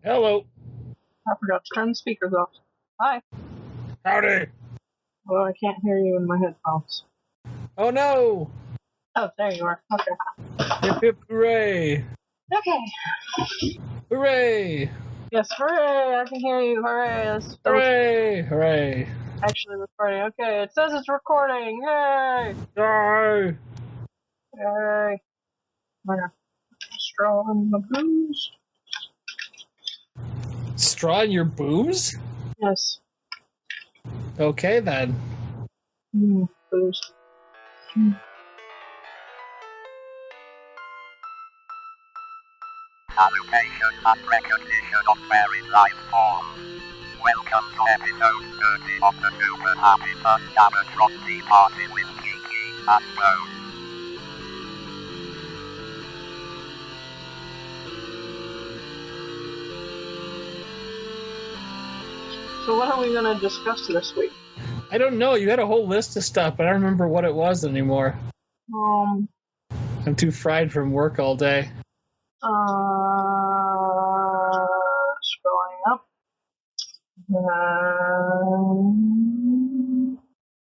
Hello. I forgot to turn the speakers off. Hi. Howdy. Well, I can't hear you in my headphones. Oh no. Oh, there you are. Okay. Hip hip hooray. Okay. Hooray. Yes, hooray! I can hear you. Hooray! Hooray. Hooray. Actually recording. Okay, it says it's recording. Yay! Yay. Yay! Okay. Straw in the booze. Straw in your boobs? Yes. Okay then. Booze. Salutation and recognition of varied life forms. Welcome to episode 30 of the Super Happy Fun Gamatron Tea Party with Kiki and Bones. So what are we going to discuss this week? I don't know. You had a whole list of stuff, but I don't remember what it was anymore. I'm too fried from work all day. Scrolling up.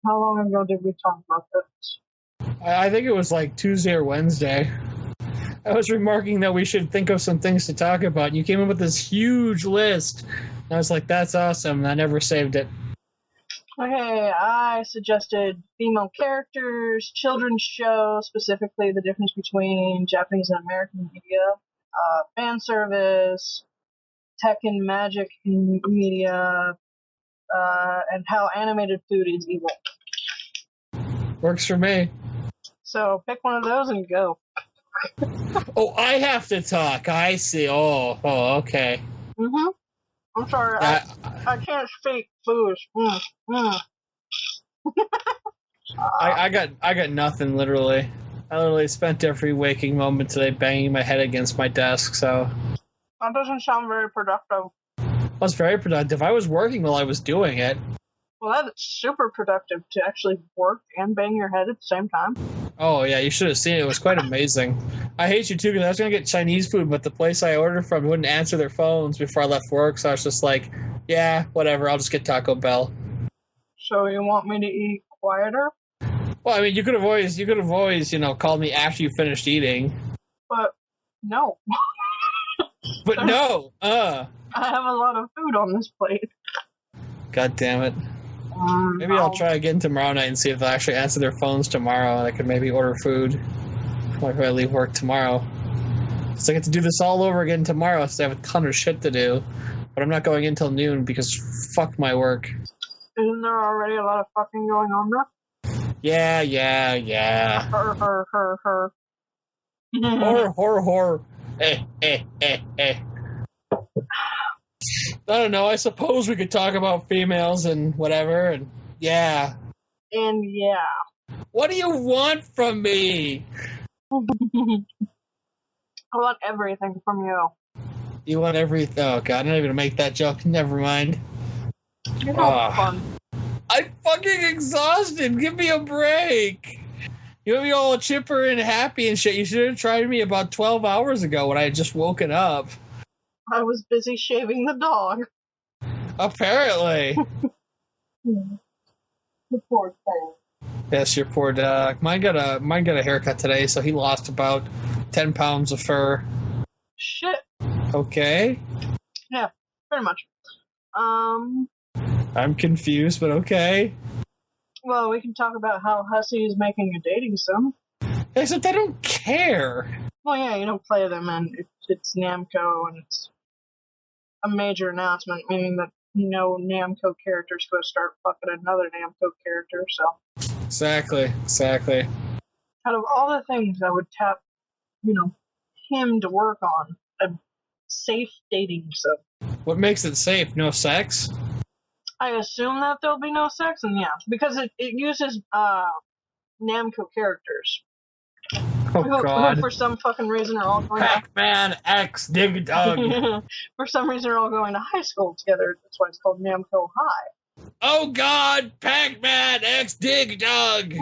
How long ago did we talk about this? I think it was like Tuesday or Wednesday. I was remarking that we should think of some things to talk about, and you came up with this huge list. And I was like, that's awesome, and I never saved it. Okay, I suggested female characters, children's shows, specifically the difference between Japanese and American media, fan service, tech and magic in media, and how animated food is evil. Works for me. So pick one of those and go. Oh, I have to talk. I see. Oh, okay. Mm-hmm. I'm sorry, I can't speak food. I got nothing, literally. I literally spent every waking moment today banging my head against my desk, so... That doesn't sound very productive. I was very productive. I was working while I was doing it. Well, that's super productive to actually work and bang your head at the same time. Oh, yeah, you should have seen it. It was quite amazing. I hate you, too, because I was going to get Chinese food, but the place I ordered from wouldn't answer their phones before I left work, so I was just like, yeah, whatever, I'll just get Taco Bell. So you want me to eat quieter? Well, I mean, you could have always, called me after you finished eating. But, no. But no, I have a lot of food on this plate. God damn it. Maybe I'll try again tomorrow night and see if they'll actually answer their phones tomorrow, and I can maybe order food if I leave work tomorrow. So I get to do this all over again tomorrow, so I have a ton of shit to do. But I'm not going in till noon because fuck my work. Isn't there already a lot of fucking going on there? Yeah. Her. Horror. I don't know, I suppose we could talk about females and whatever, and yeah. And yeah. What do you want from me? I want everything from you. You want everything? Oh god, I'm not even gonna make that joke. Never mind. You're not fun. I'm fucking exhausted. Give me a break. You want me all chipper and happy and shit. You should have tried me about 12 hours ago when I had just woken up. I was busy shaving the dog. Apparently. The poor thing. Yes, your poor dog. Mine got a haircut today, so he lost about 10 pounds of fur. Shit. Okay. Yeah, pretty much. I'm confused, but okay. Well, we can talk about how Hussey is making a dating sim. Except I don't care. Well, yeah, you don't play them, and it's Namco, and it's a major announcement, meaning that Namco character's going to start fucking another Namco character, so... Exactly. Out of all the things I would tap, him to work on, a safe dating sim. What makes it safe? No sex? I assume that there'll be no sex, and yeah, because it uses Namco characters. Oh, who God. for some fucking reason are all going Pac-Man X Dig Dug. for some reason are all going to high school together. That's why it's called Namco High. Oh, God. Pac-Man X Dig Dug.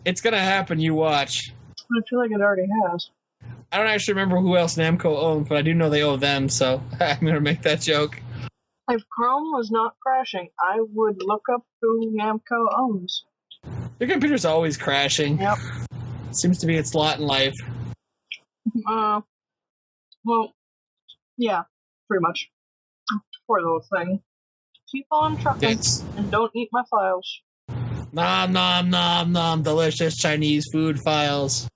It's gonna happen, you watch. I feel like it already has. I don't actually remember who else Namco owns, but I do know they owe them, so I'm gonna make that joke. If Chrome was not crashing, I would look up who Namco owns. Your computer's always crashing. Yep. Seems to be its lot in life. Well, yeah, pretty much. Poor little thing. Keep on trucking and don't eat my files. Nom nom nom nom, delicious Chinese food files.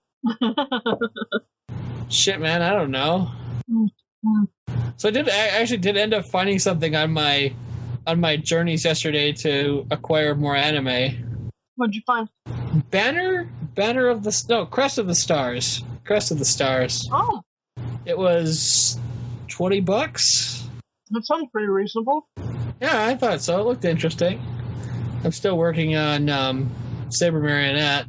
Shit, man, I don't know. So I actually did end up finding something on my journeys yesterday to acquire more anime. What'd you find? Crest of the Stars. Crest of the Stars. Oh. It was $20. That sounds pretty reasonable. Yeah, I thought so. It looked interesting. I'm still working on Saber Marionette.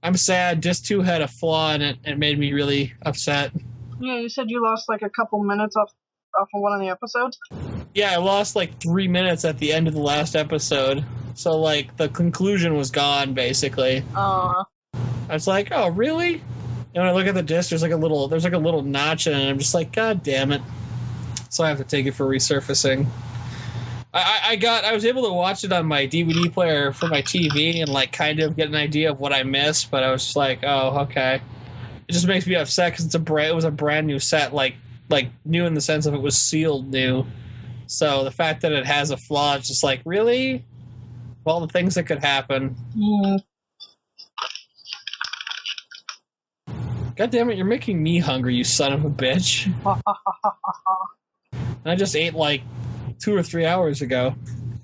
I'm sad. Disc 2 had a flaw in it. It made me really upset. Yeah, you said you lost like a couple minutes off of one of the episodes? Yeah, I lost like 3 minutes at the end of the last episode. So, like, the conclusion was gone, basically. I was like, oh, really? And when I look at the disc, there's like a little notch in it, and I'm just like, God damn it. So I have to take it for resurfacing. I was able to watch it on my DVD player for my TV and like kind of get an idea of what I missed, but I was just like, oh, okay. It just makes me upset because it was a brand new set, like new in the sense of it was sealed new. So the fact that it has a flaw, it's just like, really? Of all the things that could happen. Yeah. God damn it, you're making me hungry, you son of a bitch. And I just ate like 2 or 3 hours ago.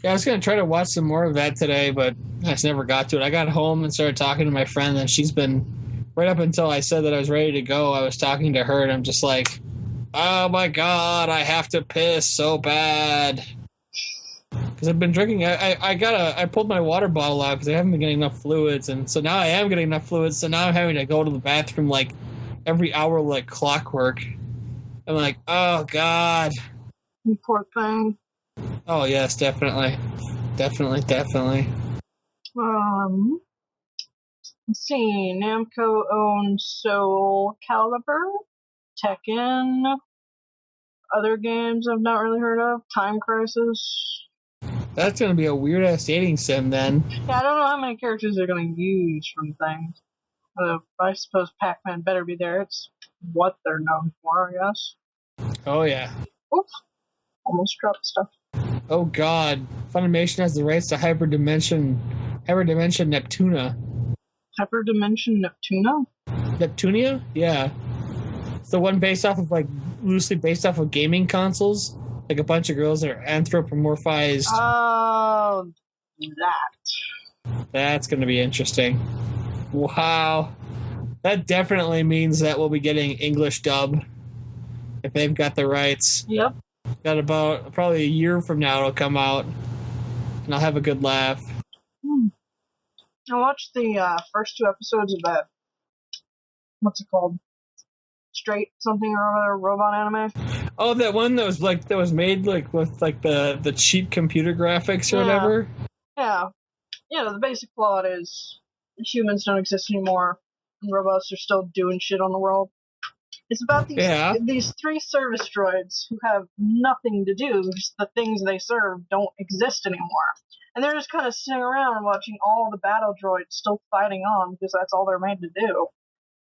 Yeah, I was going to try to watch some more of that today, but I just never got to it. I got home and started talking to my friend, and she's been, right up until I said that I was ready to go, I was talking to her, and I'm just like, oh my God, I have to piss so bad. Because I've been drinking, I pulled my water bottle out because I haven't been getting enough fluids, and so now I am getting enough fluids, so now I'm having to go to the bathroom like every hour like clockwork. I'm like, oh God. You poor thing. Oh yes, definitely. Definitely. Let's see. Namco owns Soul Calibur, Tekken, other games I've not really heard of, Time Crisis. That's gonna be a weird ass dating sim then. Yeah, I don't know how many characters they're gonna use from things. I suppose Pac-Man better be there. It's what they're known for, I guess. Oh yeah. Oops. Almost dropped stuff. Oh God. Funimation has the rights to Hyperdimension Neptuna. Hyperdimension Neptuna? Neptunia? Yeah. It's the one loosely based off of gaming consoles. Like a bunch of girls that are anthropomorphized. Oh, that. That's going to be interesting. Wow. That definitely means that we'll be getting English dub if they've got the rights. Yep. Got about probably a year from now it'll come out, and I'll have a good laugh. I watched the first 2 episodes of that. What's it called? Straight something or other robot anime. Oh, that one that was made like with like the cheap computer graphics or whatever. Yeah. The basic plot is humans don't exist anymore, and robots are still doing shit on the world. It's about these 3 service droids who have nothing to do. Just the things they serve don't exist anymore. And they're just kind of sitting around watching all the battle droids still fighting on because that's all they're made to do.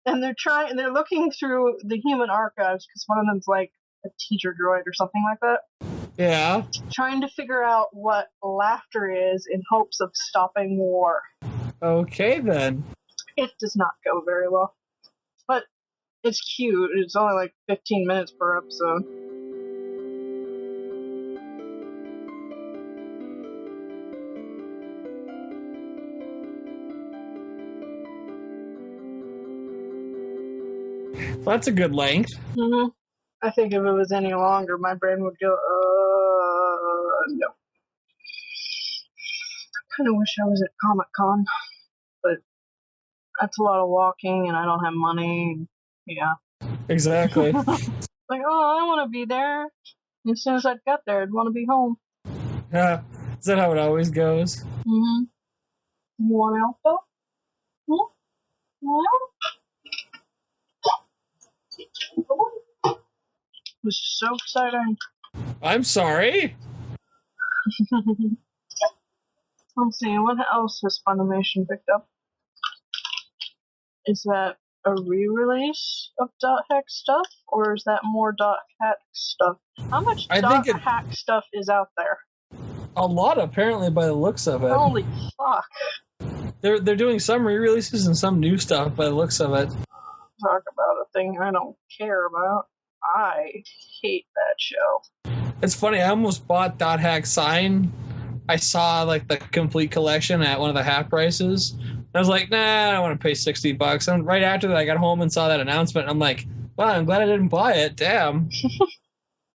And they're looking through the human archives because one of them's like a teacher droid or something like that. Yeah. Trying to figure out what laughter is in hopes of stopping war. Okay, then. It does not go very well. But it's cute. It's only like 15 minutes per episode. Well, that's a good length. Mm-hmm. I think if it was any longer, my brain would go, no. I kind of wish I was at Comic-Con, but that's a lot of walking, and I don't have money. Yeah. Exactly. Like, oh, I want to be there. As soon as I got there, I'd want to be home. Yeah. Is that how it always goes? Mm-hmm. You want out, though? It was so exciting. I'm sorry. Let's see, what else has Funimation picked up? Is that a re-release of Dot Hack stuff, or is that more Dot Hack stuff? How much Dot Hack stuff is out there? A lot, apparently, by the looks of it. Holy fuck. They're doing some re-releases and some new stuff by the looks of it. Talk about a thing I don't care about. I hate that show. It's funny, I almost bought Dot Hack Sign. I saw like the complete collection at one of the half prices. I was like, nah, I don't want to pay $60. And right after that, I got home and saw that announcement. And I'm like, wow, I'm glad I didn't buy it. Damn.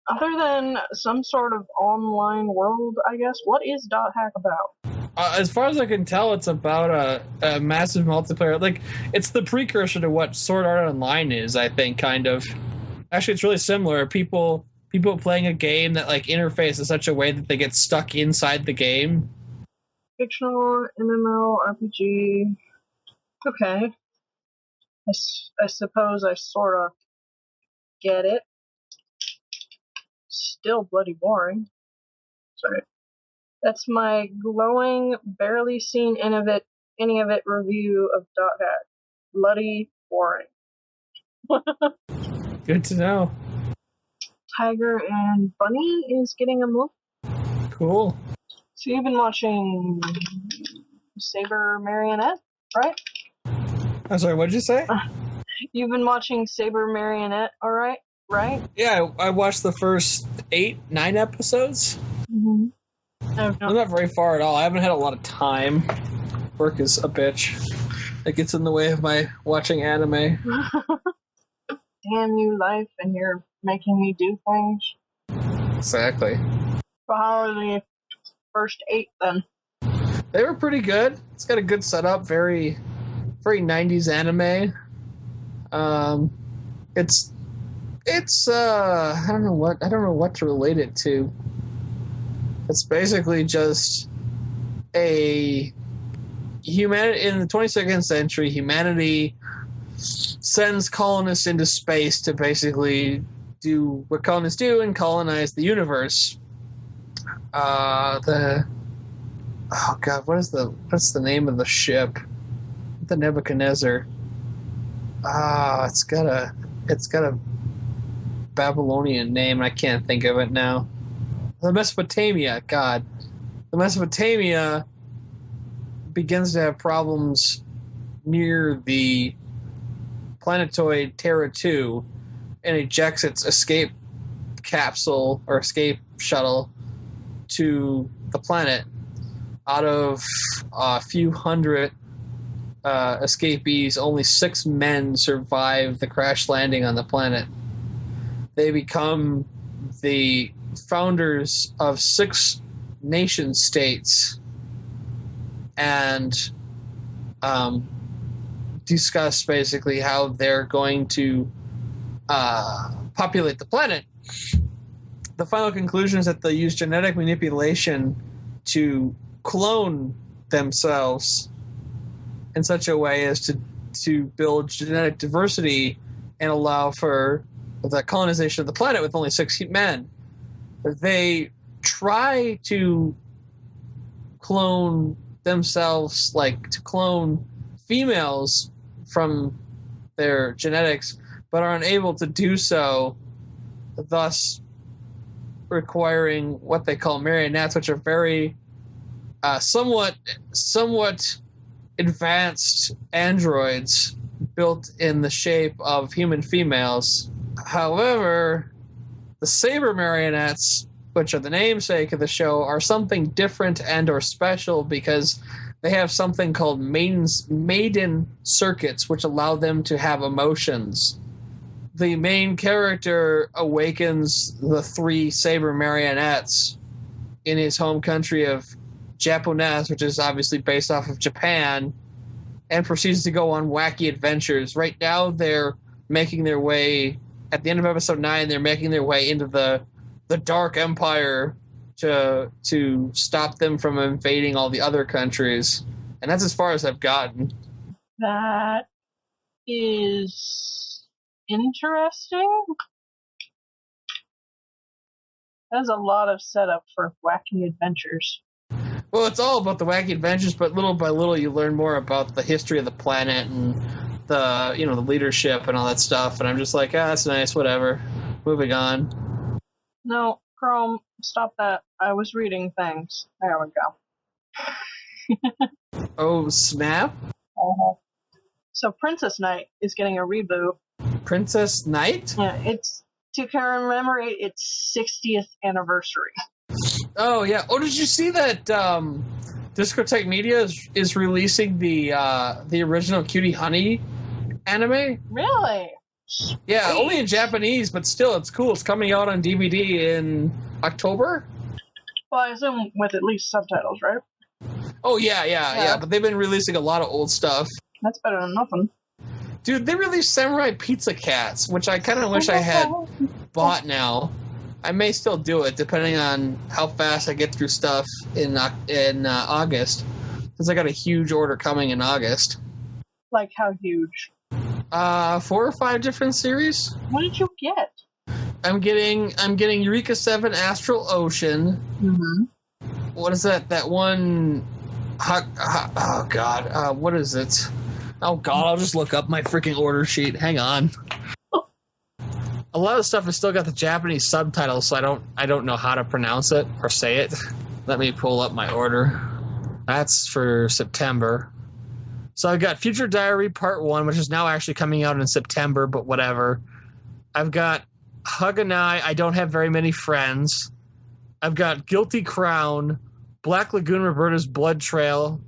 Other than some sort of online world, I guess, what is Dot Hack about? As far as I can tell, it's about a massive multiplayer. Like, it's the precursor to what Sword Art Online is, I think, kind of. Actually, it's really similar. People playing a game that, like, interface in such a way that they get stuck inside the game. Fictional MMORPG. Okay. I suppose I sort of get it. Still bloody boring. Sorry. That's my glowing, barely seen any of it review of Dot Hack. Bloody boring. Good to know. Tiger and Bunny is getting a move. Cool. So you've been watching Saber Marionette, right? I'm sorry, what did you say? You've been watching Saber Marionette, alright? Right? Yeah, I watched the first 8-9 episodes. Mm-hmm. I'm not very far at all. I haven't had a lot of time. Work is a bitch. It gets in the way of my watching anime. Damn you, life, and you're making me do things. Exactly. So how are the first 8 then? They were pretty good. It's got a good setup, very 90s anime. It's I don't know what to relate it to. It's basically just a humanity in the 22nd century. Humanity sends colonists into space to basically do what colonists do and colonize the universe. What's the name of the ship? The Nebuchadnezzar. It's got a Babylonian name. I can't think of it now. The Mesopotamia. God, the Mesopotamia begins to have problems near the planetoid Terra 2 and ejects its escape capsule or escape shuttle to the planet. Out of a few hundred escapees, only 6 men survive the crash landing on the planet. They become the founders of 6 nation states and discuss basically how they're going to populate the planet. The final conclusion is that they'll use genetic manipulation to clone themselves in such a way as to build genetic diversity and allow for the colonization of the planet with only 6 men. They try to clone themselves, like to clone females from their genetics, but are unable to do so, thus requiring what they call marionettes, which are very somewhat advanced androids built in the shape of human females. However, the Saber marionettes, which are the namesake of the show, are something different and or special because they have something called maiden circuits, which allow them to have emotions. the main character awakens the 3 saber marionettes in his home country of Japonese, which is obviously based off of Japan, and proceeds to go on wacky adventures. Right now, they're making their way, at the end of episode 9, they're making their way into the Dark Empire to stop them from invading all the other countries. And that's as far as I've gotten. That is interesting. That's a lot of setup for wacky adventures. Well, it's all about the wacky adventures, but little by little you learn more about the history of the planet and the leadership and all that stuff. And I'm just like, that's nice, whatever. Moving on. No, Chrome, stop that. I was reading things. There we go. Oh, snap. So Princess Knight is getting a reboot. Princess Knight? Yeah, it's to commemorate its 60th anniversary. Oh, yeah. Oh, did you see that Discotheque Media is releasing the original Cutie Honey anime? Really? Yeah, only in Japanese, but still, it's cool. It's coming out on DVD in October? Well, I assume with at least subtitles, right? Oh, yeah. But they've been releasing a lot of old stuff. That's better than nothing. Dude, they released Samurai Pizza Cats, which I kind of wish I had bought now. I may still do it, depending on how fast I get through stuff in August. Because I got a huge order coming in August. Like how huge? 4 or 5 different series. What did you get? I'm getting Eureka 7 Astral Ocean. Mm-hmm. What is that? That one... oh, God. What is it? Oh, God, I'll just look up my freaking order sheet. Hang on. A lot of stuff has still got the Japanese subtitles, so I don't know how to pronounce it or say it. Let me pull up my order. That's for September. So I've got Future Diary Part 1, which is now actually coming out in September, but whatever. I've got Haganai, I Don't Have Very Many Friends. I've got Guilty Crown, Black Lagoon Roberta's Blood Trail,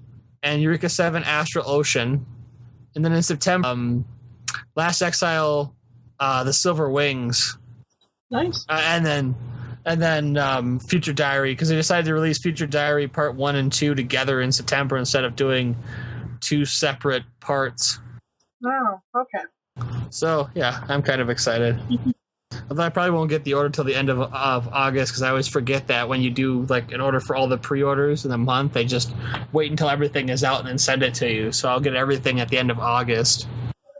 and Eureka 7 Astral Ocean. And then in September, Last Exile, The Silver Wings. Nice. And then Future Diary, because they decided to release Future Diary Part 1 and 2 together in September instead of doing 2 separate parts. Oh, okay. So, yeah, I'm kind of excited. Although I probably won't get the order till the end of August, because I always forget that when you do like an order for all the pre-orders in a month, they just wait until everything is out and then send it to you. So I'll get everything at the end of August.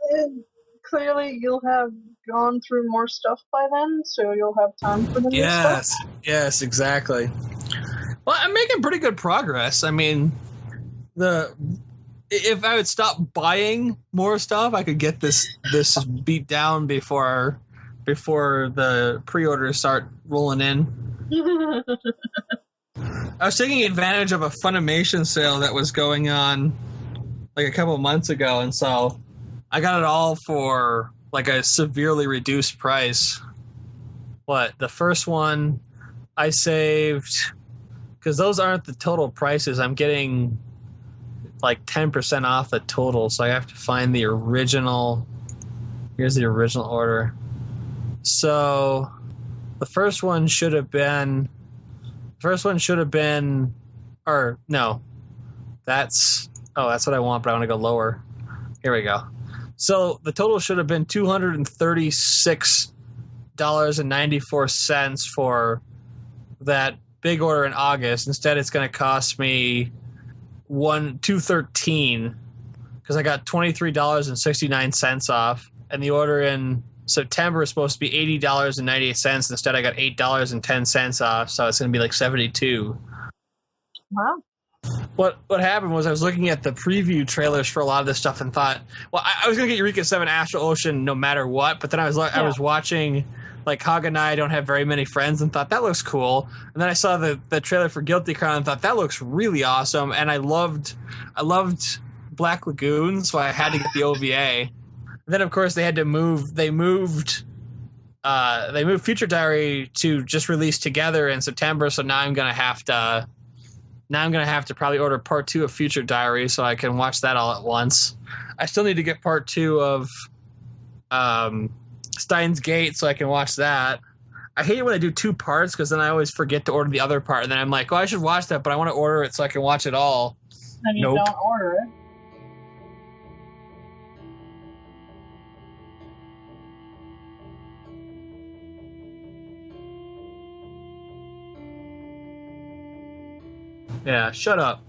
And clearly you'll have gone through more stuff by then, so you'll have time for the new stuff. Yes, exactly. Well, I'm making pretty good progress. I mean, if I would stop buying more stuff, I could get this beat down before the pre-orders start rolling in. I was taking advantage of a Funimation sale that was going on like a couple of months ago, and so I got it all for like a severely reduced price. The first one I saved, because those aren't the total prices, I'm getting like 10% off the total, so I have to find the original. Here's the original order. So the first one should have been, or no, that's what I want, but I want to go lower. Here we go. So the total should have been $236.94 for that big order in August. Instead, it's going to cost me $213 because I got $23.69 off, and the order in September is supposed to be $80.98. Instead, I got $8.10 off, so it's going to be like $72. Wow. What happened was I was looking at the preview trailers for a lot of this stuff and thought, well, I was going to get Eureka 7 Astral Ocean no matter what, but then I was watching like Haganai, I Don't Have Very Many Friends, and thought that looks cool. And then I saw the trailer for Guilty Crown and thought that looks really awesome. And I loved Black Lagoon, so I had to get the OVA. And then of course they moved Future Diary to just release together in September. So now I'm gonna have to probably order part 2 of Future Diary so I can watch that all at once. I still need to get part 2 of Steins Gate, so I can watch that. I hate it when I do 2 parts because then I always forget to order the other part, and then I'm like, oh, I should watch that, but I want to order it so I can watch it all. Then you don't order it. Yeah, shut up.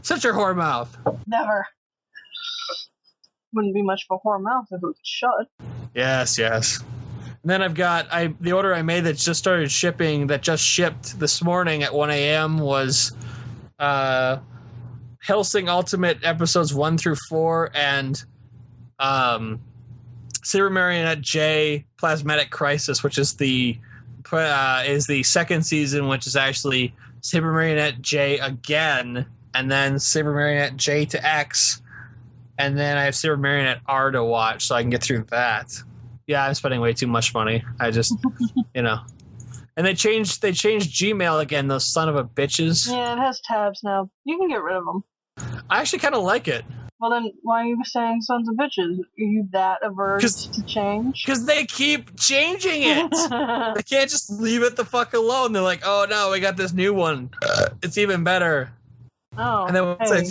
Shut your whore mouth. Never. Wouldn't be much of a whore mouth if it was shut. Yes. And then I've got the order I made that just started shipping, that just shipped this morning at 1 a.m. was Hellsing Ultimate episodes 1 through 4 and Saber Marionette J Plasmatic Crisis, which is the second season, which is actually Saber Marionette J again, and then Saber Marionette J to X, and then I have Saber Marionette R to watch, so I can get through that. Yeah, I'm spending way too much money. I just, And they changed Gmail again, those son of a bitches. Yeah, it has tabs now. You can get rid of them. I actually kind of like it. Well, then why are you saying sons of bitches? Are you that averse to change? Because they keep changing it. They can't just leave it the fuck alone. They're like, oh no, we got this new one. It's even better. Oh, and then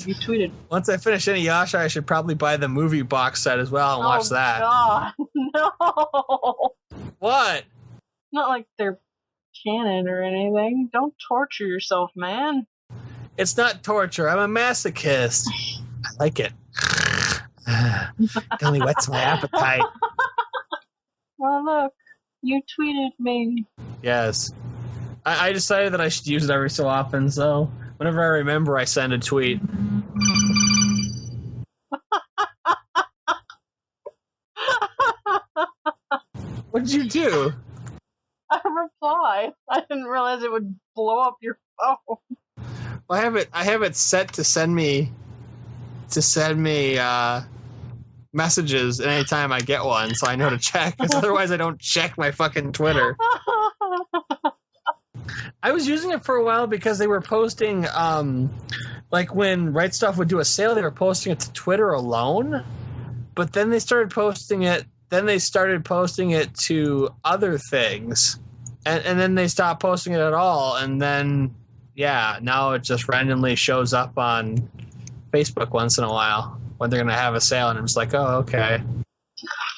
you tweeted. Once I finish Inuyasha, I should probably buy the movie box set as well and watch that. God, no. What? Not like they're canon or anything. Don't torture yourself, man. It's not torture. I'm a masochist. I like it. It only whets my appetite. Well, look, you tweeted me. Yes. I decided that I should use it every so often, so whenever I remember, I send a tweet. What did you do? I replied. I didn't realize it would blow up your phone. Well, I have it set to send me messages anytime I get one, so I know to check. Because otherwise, I don't check my fucking Twitter. I was using it for a while because they were posting, like when Right Stuff would do a sale, they were posting it to Twitter alone. But then they started posting it. Then they started posting it to other things, and then they stopped posting it at all. And then, yeah, now it just randomly shows up on Facebook once in a while when they're gonna have a sale, and I'm just like, oh, okay.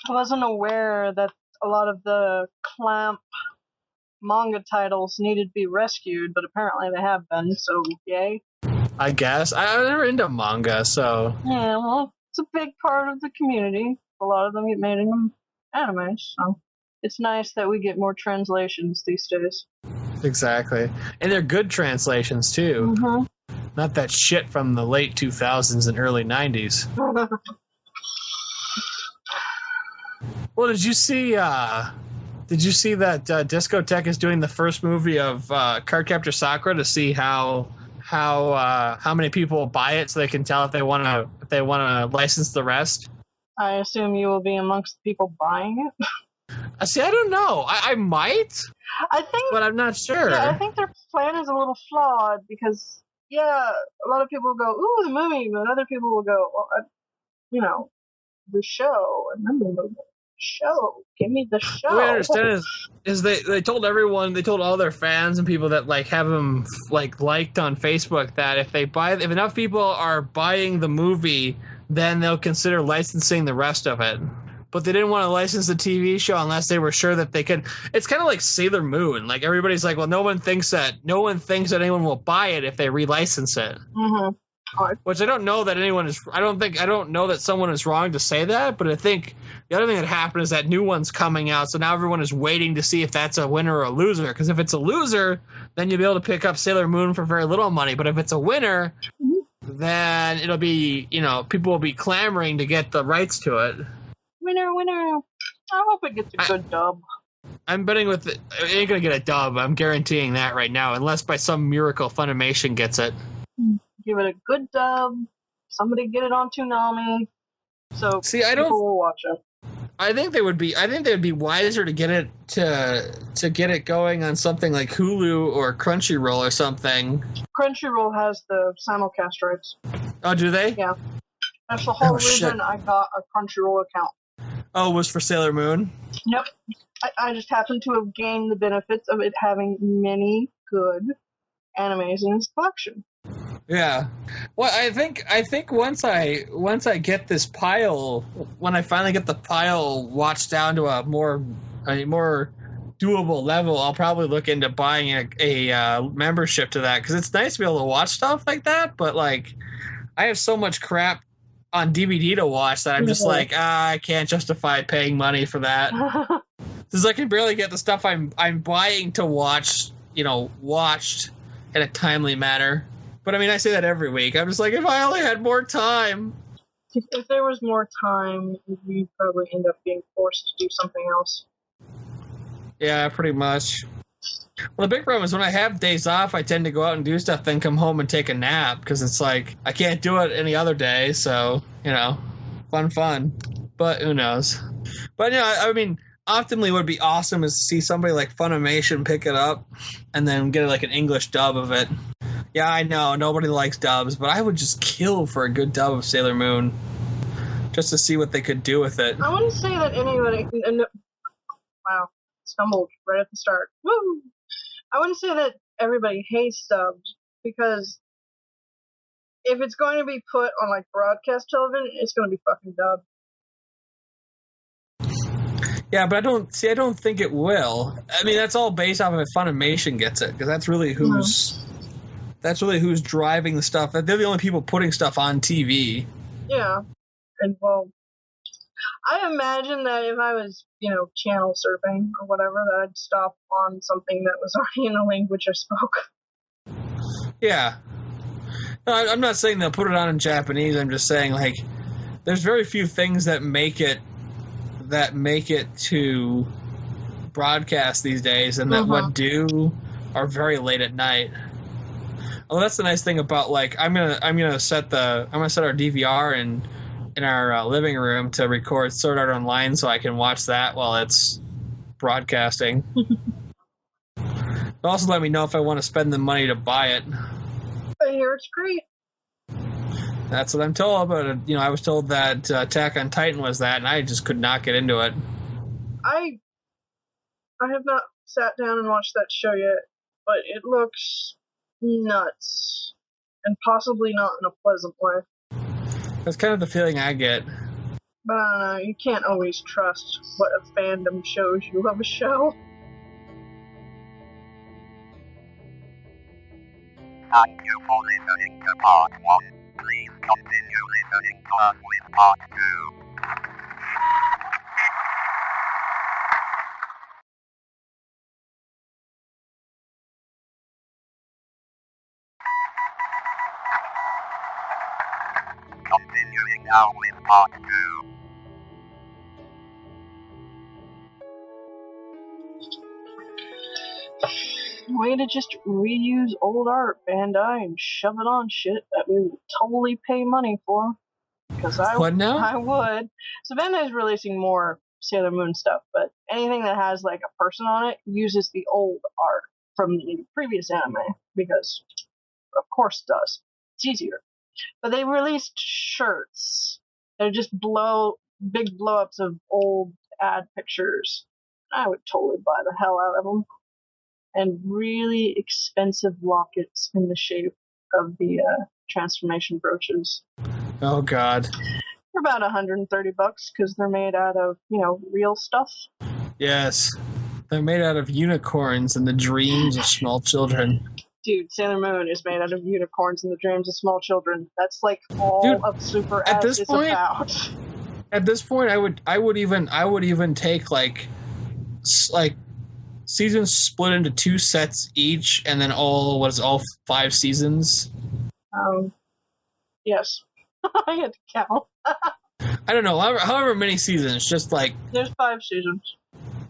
I wasn't aware that a lot of the Clamp manga titles needed to be rescued, but apparently they have been, so yay. I guess. I'm never into manga, so... Yeah, well, it's a big part of the community. A lot of them get made in anime, so it's nice that we get more translations these days. Exactly. And they're good translations, too. Mm-hmm. Not that shit from the late 2000s and early 90s. Well, did you see that Discotek is doing the first movie of Cardcaptor Sakura to see how many people will buy it so they can tell if they want to license the rest? I assume you will be amongst the people buying it. See, I don't know. I might. I think, but I'm not sure. Yeah, I think their plan is a little flawed because, yeah, a lot of people will go, "Ooh, the movie," but other people will go, "Well, the show." And then they'll go, "Show, give me the show." What I understand is they told everyone, they told all their fans and people that like have them like liked on Facebook that if enough people are buying the movie, then they'll consider licensing the rest of it. But they didn't want to license the TV show unless they were sure that they could. It's kind of like Sailor Moon. Like everybody's like, well, no one thinks that anyone will buy it if they relicense it. Mm-hmm. Which I don't know that anyone is. I don't know that someone is wrong to say that. But I think the other thing that happened is that new one's coming out, so now everyone is waiting to see if that's a winner or a loser. Because if it's a loser, then you'll be able to pick up Sailor Moon for very little money. But if it's a winner, then it'll be people will be clamoring to get the rights to it. Winner. I hope it gets a good dub. I'm betting it ain't gonna get a dub. I'm guaranteeing that right now, unless by some miracle Funimation gets it. Give it a good dub. Somebody get it on Toonami. So people will watch it. I think they would be wiser to get it to get it going on something like Hulu or Crunchyroll or something. Crunchyroll has the simulcast rights. Oh, do they? Yeah. That's the whole reason I got a Crunchyroll account. Oh, it was for Sailor Moon? Yep. I just happen to have gained the benefits of it having many good animes in its collection. Yeah. Well, I think once I get this pile, when I finally get the pile watched down to a more doable level, I'll probably look into buying a membership to that, because it's nice to be able to watch stuff like that. But like, I have so much crap on DVD to watch that I'm just like, I can't justify paying money for that. Because I can barely get the stuff I'm buying to watch, watched in a timely manner. But I mean, I say that every week. I'm just like, if I only had more time. If there was more time, you'd probably end up being forced to do something else. Yeah, pretty much. Well, the big problem is when I have days off, I tend to go out and do stuff, then come home and take a nap, because it's like, I can't do it any other day, so, fun. But who knows? But, I mean, optimally what would be awesome is to see somebody like Funimation pick it up and then get like an English dub of it. Yeah, I know, nobody likes dubs, but I would just kill for a good dub of Sailor Moon, just to see what they could do with it. I wouldn't say that anybody... Wow, stumbled right at the start. Woo! I wouldn't say that everybody hates dubs, because if it's going to be put on like broadcast television, it's going to be fucking dubbed. Yeah, but I don't think it will. I mean, that's all based off of if Funimation gets it, because that's really who's driving the stuff. They're the only people putting stuff on TV. Yeah, and well, I imagine that if I was, channel surfing or whatever, that I'd stop on something that was already in a language I spoke. Yeah. No, I'm not saying they'll put it on in Japanese. I'm just saying, like, there's very few things that make it to broadcast these days, and that what do are very late at night. Well, that's the nice thing about, like, I'm gonna set our DVR in our living room to record Sword Art Online, so I can watch that while it's broadcasting. But also let me know if I want to spend the money to buy it. I hear it's great. That's what I'm told, but I was told that Attack on Titan was that, and I just could not get into it. I have not sat down and watched that show yet, but it looks nuts, and possibly not in a pleasant way. That's kind of the feeling I get. But I don't know, you can't always trust what a fandom shows you of a show. Thank you for listening to part 1. Please continue listening to us with part 2. Continuing now with part 2. Way to just reuse old art, Bandai, and shove it on shit that we would totally pay money for. Because I would. So Bandai's releasing more Sailor Moon stuff, but anything that has like a person on it uses the old art from the previous anime, because of course it does. It's easier. But they released shirts. They're just big blow-ups of old ad pictures. I would totally buy the hell out of them. And really expensive lockets in the shape of the transformation brooches. Oh, God. They're about $130 because they're made out of, real stuff. Yes. They're made out of unicorns and the dreams of small children. Dude, Sailor Moon is made out of unicorns and the dreams of small children. That's like all of Super S is about. At this point, I would even take like seasons split into 2 sets each, and then all 5 seasons? Yes. I had to count. I don't know, however many seasons, just like... There's 5 seasons.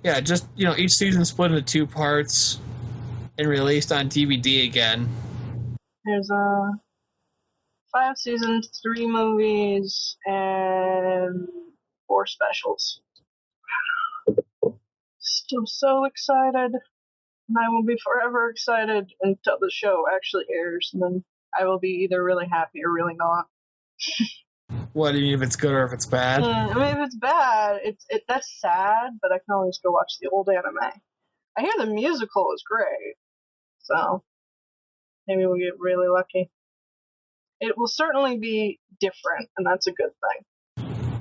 Yeah, just, each season split into 2 parts and released on DVD again. There's 5 seasons, 3 movies, and 4 specials. Still so excited, and I will be forever excited until the show actually airs, and then I will be either really happy or really not. What do you mean if it's good or if it's bad? I mean, if it's bad, that's sad, but I can always go watch the old anime. I hear the musical is great, so maybe we'll get really lucky. It will certainly be different, and that's a good thing.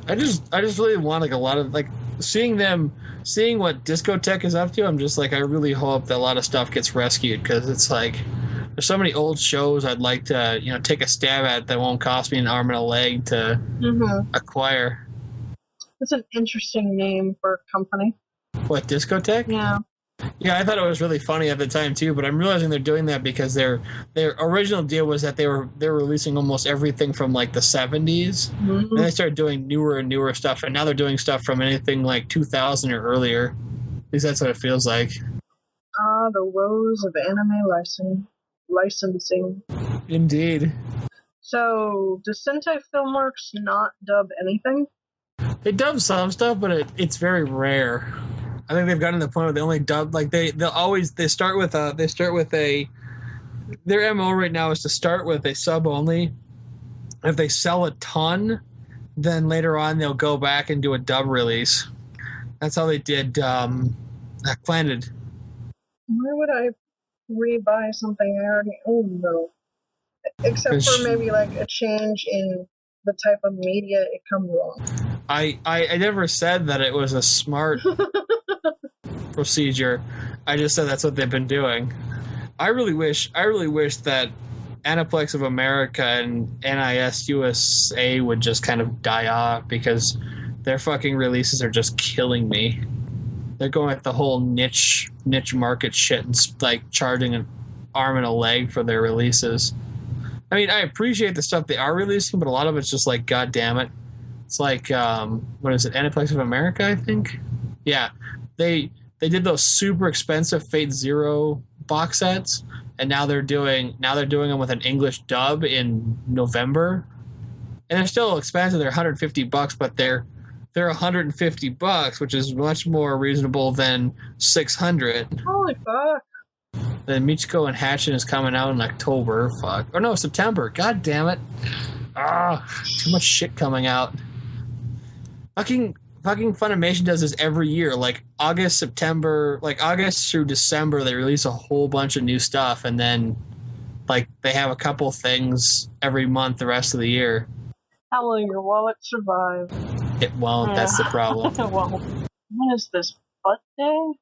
I just really want like a lot of like seeing what Discotheque is up to. I'm just like I really hope that a lot of stuff gets rescued because it's like there's so many old shows I'd like to take a stab at that won't cost me an arm and a leg to acquire. That's an interesting name for a company. What, Discotheque? Yeah. Yeah, I thought it was really funny at the time too, but I'm realizing they're doing that because their original deal was that they were releasing almost everything from like the 70s, and they started doing newer and newer stuff, and now they're doing stuff from anything like 2000 or earlier. At least that's what it feels like. The woes of anime licensing. Indeed. So, does Sentai Filmworks not dub anything? They dub some stuff, but it's very rare. I think they've gotten to the point where they only dub like they start with a their MO right now is to start with a sub only. If they sell a ton, then later on they'll go back and do a dub release. That's how they did Planet. Why would I rebuy something I already own though? Except for maybe like a change in the type of media it comes on. I never said that it was a smart procedure. I just said that's what they've been doing. I really wish that Aniplex of America and NIS USA would just kind of die off because their fucking releases are just killing me. They're going with the whole niche market shit and like charging an arm and a leg for their releases. I mean, I appreciate the stuff they are releasing, but a lot of it's just like, God damn it. It's like, what is it, Aniplex of America, I think? Yeah. They did those super expensive Fate Zero box sets, and now they're doing them with an English dub in November. And they're still expensive. They're $150, but they're $150, which is much more reasonable than $600. Holy fuck. Then Michiko and Hatchin is coming out in October. Fuck. Or no, September. God damn it. Too much shit coming out. Fucking Funimation does this every year. Like August through December, they release a whole bunch of new stuff, and then like they have a couple things every month the rest of the year. How will your wallet survive? It won't. Yeah. That's the problem. Well, what is this, butt day?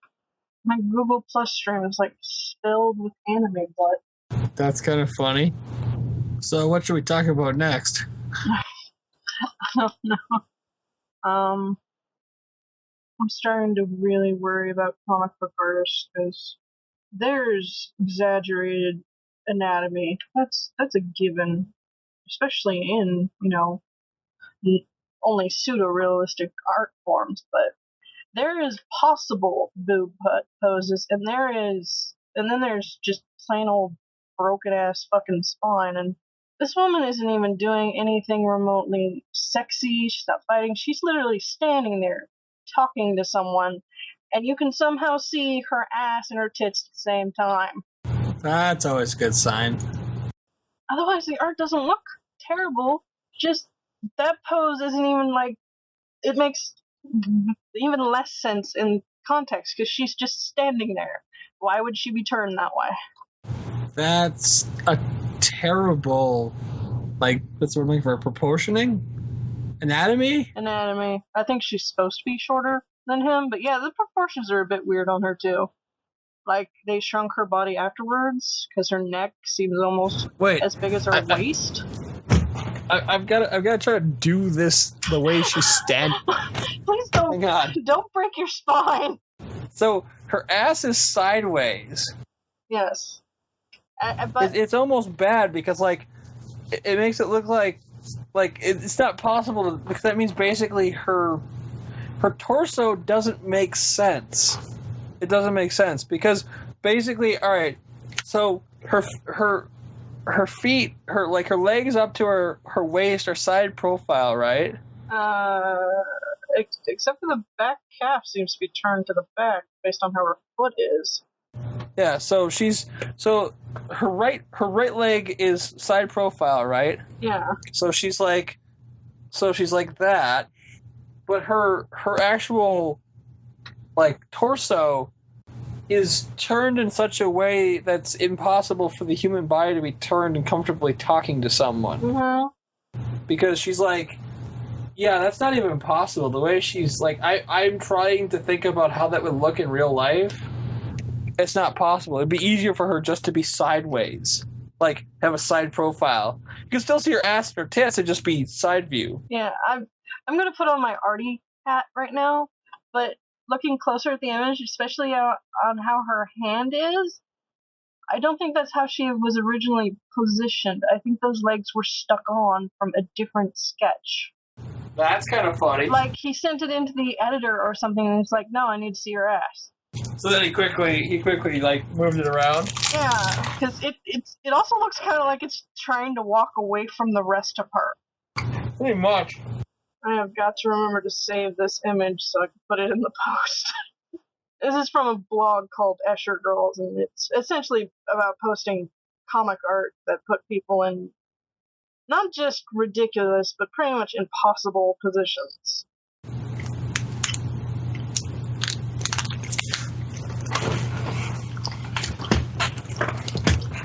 My Google Plus stream is like filled with anime butt. That's kind of funny. So what should we talk about next? I don't know. I'm starting to really worry about comic book artists because there's exaggerated anatomy. That's a given, especially in, only pseudo-realistic art forms, but there is possible boob poses, and then there's just plain old broken ass fucking spine, and this woman isn't even doing anything remotely sexy. She's not fighting. She's literally standing there talking to someone, and you can somehow see her ass and her tits at the same time. That's always a good sign. Otherwise, the art doesn't look terrible. Just that pose isn't even like, it makes even less sense in context because she's just standing there. Why would she be turned that way? That's a terrible, what's the word I'm looking for? Proportioning? Anatomy? I think she's supposed to be shorter than him, but yeah, the proportions are a bit weird on her too. Like, they shrunk her body afterwards because her neck seems almost as big as her waist. I've got to try to do this the way she's standing. Please don't break your spine. So her ass is sideways. Yes, but it's almost bad because it makes it look like it's not possible because that means basically her torso doesn't make sense. It doesn't make sense because basically, all right, so her feet, her legs up to her waist are side profile, right? Except for the back calf seems to be turned to the back based on how her foot is. Yeah, so her right leg is side profile, right? Yeah. So she's So she's like that, but her actual like torso is turned in such a way that's impossible for the human body to be turned and comfortably talking to someone. Mm-hmm. Because she's like, yeah, that's not even possible. The way she's like, I'm trying to think about how that would look in real life. It's not possible. It'd be easier for her just to be sideways. Like, have a side profile. You can still see her ass and her tits, it'd just be side view. Yeah, I'm gonna put on my arty hat right now, but looking closer at the image, especially on how her hand is, I don't think that's how she was originally positioned. I think those legs were stuck on from a different sketch. That's kind of funny. Like, he sent it into the editor or something, and he's like, no, I need to see your ass. So then he quickly like moved it around. Yeah, because it also looks kind of like it's trying to walk away from the rest of her. Pretty much. I have got to remember to save this image so I can put it in the post. This is from a blog called Escher Girls, and it's essentially about posting comic art that put people in not just ridiculous, but pretty much impossible positions.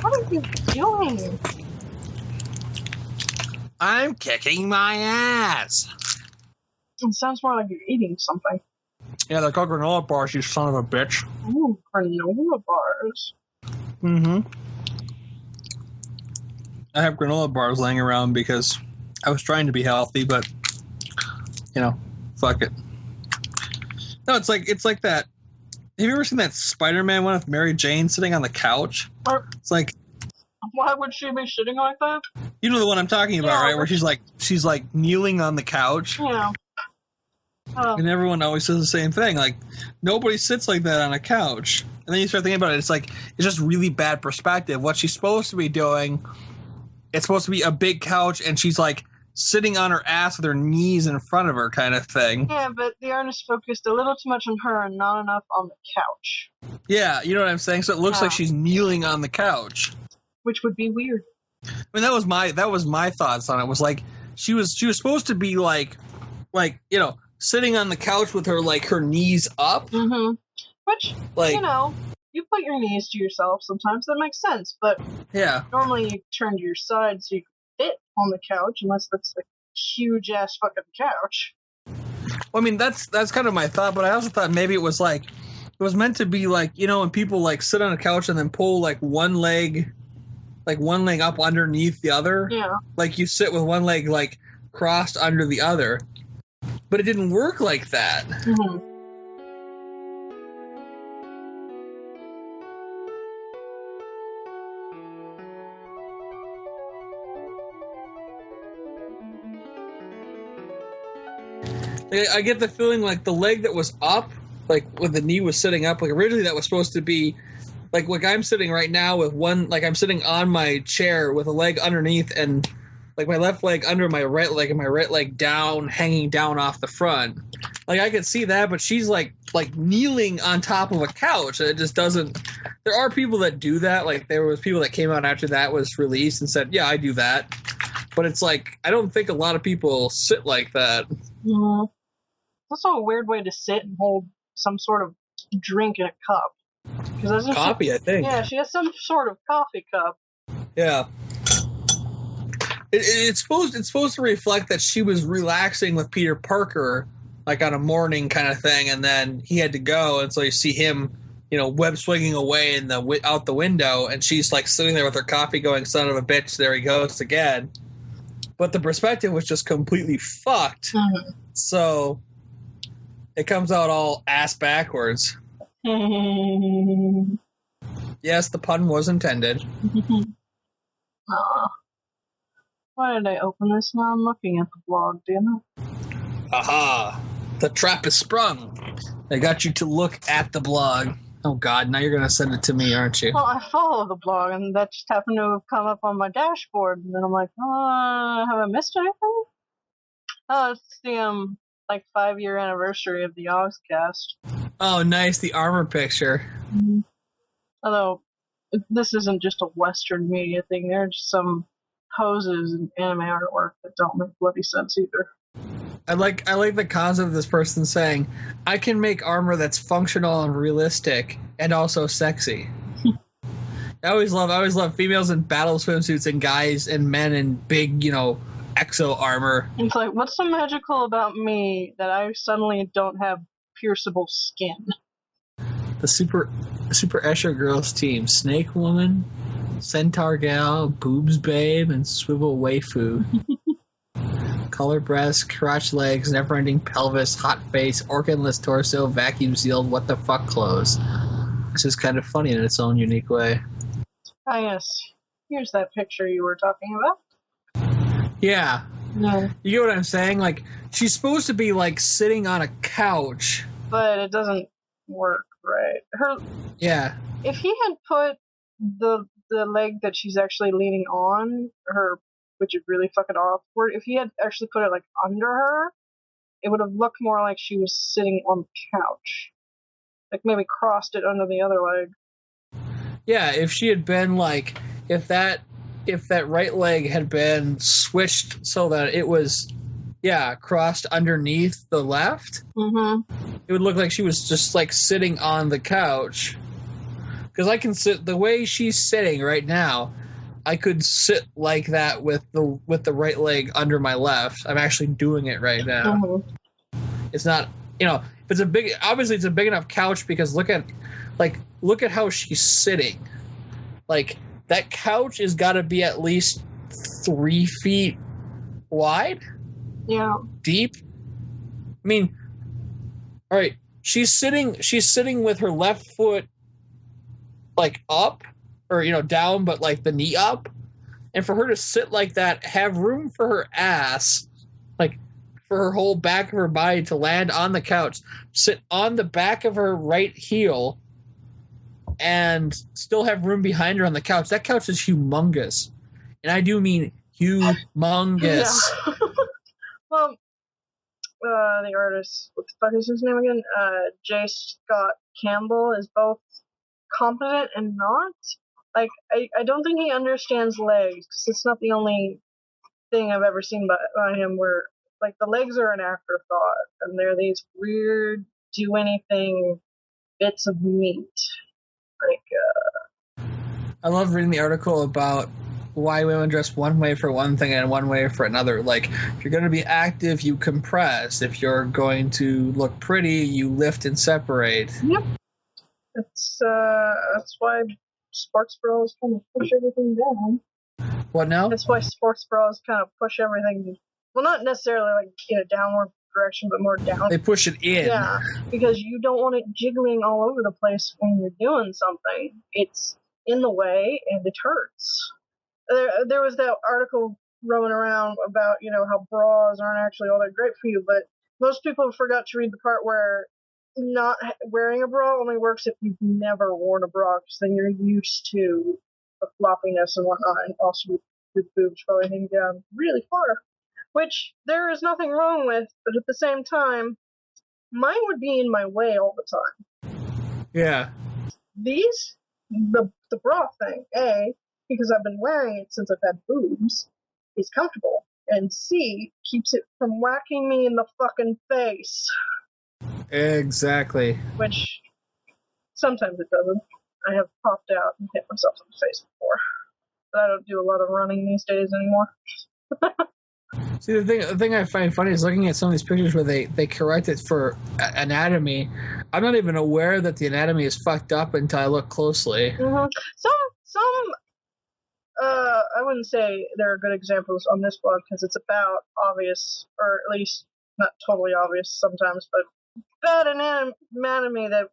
What are you doing? I'm kicking my ass. It sounds more like you're eating something. Yeah, they're called granola bars, you son of a bitch. Ooh, granola bars. Mm-hmm. I have granola bars laying around because I was trying to be healthy, but, you know, fuck it. No, it's like that. Have you ever seen that Spider-Man one with Mary Jane sitting on the couch? It's like... Why would she be shitting like that? You know the one I'm talking about, yeah, right? Where she's like kneeling on the couch. Yeah. And everyone always says the same thing. Like, nobody sits like that on a couch. And then you start thinking about it. It's like, it's just really bad perspective. What she's supposed to be doing, it's supposed to be a big couch, and she's like sitting on her ass with her knees in front of her kind of thing. Yeah, but the artist focused a little too much on her and not enough on the couch. Yeah, you know what I'm saying? So it looks like she's kneeling on the couch. Which would be weird. I mean, that was my thoughts on it. Was like she was supposed to be like you know, sitting on the couch with her like her knees up. Mm-hmm. Which, like, you know, you put your knees to yourself sometimes. That makes sense. But yeah, normally you turn to your side so you can fit on the couch, unless that's a huge ass fucking couch. Well, I mean, that's kind of my thought. But I also thought maybe it was meant to be like, you know, when people like sit on a couch and then pull like one leg up underneath the other. Yeah. Like you sit with one leg like crossed under the other. But it didn't work like that. Mm-hmm. I get the feeling like the leg that was up, like when the knee was sitting up, like originally that was supposed to be like I'm sitting right now with one, like I'm sitting on my chair with a leg underneath and like my left leg under my right leg and my right leg down, hanging down off the front. Like I could see that, but she's like kneeling on top of a couch. It just doesn't. There are people that do that. Like there was people that came out after that was released and said, "Yeah, I do that." But it's like I don't think a lot of people sit like that. Mm-hmm. It's also a weird way to sit and hold some sort of drink in a cup. Coffee, I think. Yeah, she has some sort of coffee cup. Yeah. It's supposed to reflect that she was relaxing with Peter Parker, like on a morning kind of thing, and then he had to go, and so you see him, you know, web swinging away out the window, and she's like sitting there with her coffee, going, "Son of a bitch, there he goes again." But the perspective was just completely fucked, so it comes out all ass backwards. Yes, the pun was intended. Why did I open this? Now I'm looking at the blog, damn it. Aha! The trap is sprung. I got you to look at the blog. Oh god, now you're going to send it to me, aren't you? Well, I follow the blog, and that just happened to have come up on my dashboard, and then I'm like, have I missed anything? Oh, it's the, 5-year anniversary of the Ozcast. Oh, nice, the armor picture. Mm-hmm. Although, this isn't just a Western media thing, there are just some poses in anime artwork that don't make bloody sense either. I like the concept of this person saying, I can make armor that's functional and realistic and also sexy. I always love females in battle swimsuits and guys and men in big, exo armor. It's like, what's so magical about me that I suddenly don't have pierceable skin? The Super Escher Girls team: Snake Woman, Centaur Gal, Boobs Babe, and Swivel Waifu. Color breasts, crotch legs, never-ending pelvis, hot face, organless torso, vacuum-sealed, what the fuck clothes. This is kind of funny in its own unique way. Ah, yes. Here's that picture you were talking about. Yeah. No. You get what I'm saying? Like, she's supposed to be, like, sitting on a couch. But it doesn't work, right? Yeah. If he had put the leg that she's actually leaning on, her, which is really fucking awkward, if he had actually put it, like, under her, it would have looked more like she was sitting on the couch. Like, maybe crossed it under the other leg. Yeah, if she had been, like, if that right leg had been switched so that it was, crossed underneath the left, it would look like she was just, like, sitting on the couch. Because I can sit, the way she's sitting right now, I could sit like that with the right leg under my left. I'm actually doing it right now. It's not, if it's obviously it's a big enough couch because look at how she's sitting. Like, that couch has got to be at least 3 feet wide. Yeah. Deep. I mean, all right. She's sitting with her left foot, like, up, or, down, but, like, the knee up. And for her to sit like that, have room for her ass, like, for her whole back of her body to land on the couch, sit on the back of her right heel, and still have room behind her on the couch. That couch is humongous. And I do mean humongous. Yeah. Well, the artist, what the fuck is his name again? J. Scott Campbell is both competent and not. Like, I don't think he understands legs, because it's not the only thing I've ever seen by him where, like, the legs are an afterthought, and they're these weird, do-anything bits of meat. Like, I love reading the article about why women dress one way for one thing and one way for another. Like, if you're going to be active, you compress. If you're going to look pretty, you lift and separate. Yep. That's why sports bras kind of push everything down. What now? That's why sports bras kind of push everything, well, not necessarily like in a downward direction, but more down. They push it in. Yeah, because you don't want it jiggling all over the place when you're doing something. It's in the way and it hurts. There was that article roaming around about, how bras aren't actually all that great for you, but most people forgot to read the part where not wearing a bra only works if you've never worn a bra, because then you're used to the floppiness and whatnot, and also with boobs probably hanging down really far, which there is nothing wrong with, but at the same time, mine would be in my way all the time. Yeah. The bra thing, A, because I've been wearing it since I've had boobs, is comfortable, and C, keeps it from whacking me in the fucking face. Exactly. Which, sometimes it doesn't. I have popped out and hit myself in the face before. But I don't do a lot of running these days anymore. See, the thing I find funny is looking at some of these pictures where they correct it for anatomy. I'm not even aware that the anatomy is fucked up until I look closely. Mm-hmm. Some, I wouldn't say there are good examples on this blog because it's about obvious, or at least not totally obvious sometimes, but bad anatomy that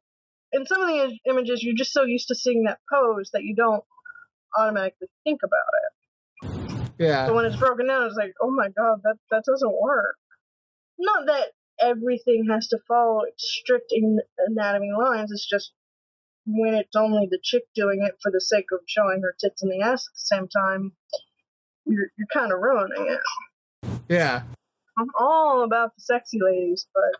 in some of the images you're just so used to seeing that pose that you don't automatically think about it. Yeah. So when it's broken down, it's like, oh my god, that doesn't work. Not that everything has to follow strict anatomy lines, it's just when it's only the chick doing it for the sake of showing her tits and the ass at the same time, you're kind of ruining it. Yeah. I'm all about the sexy ladies, but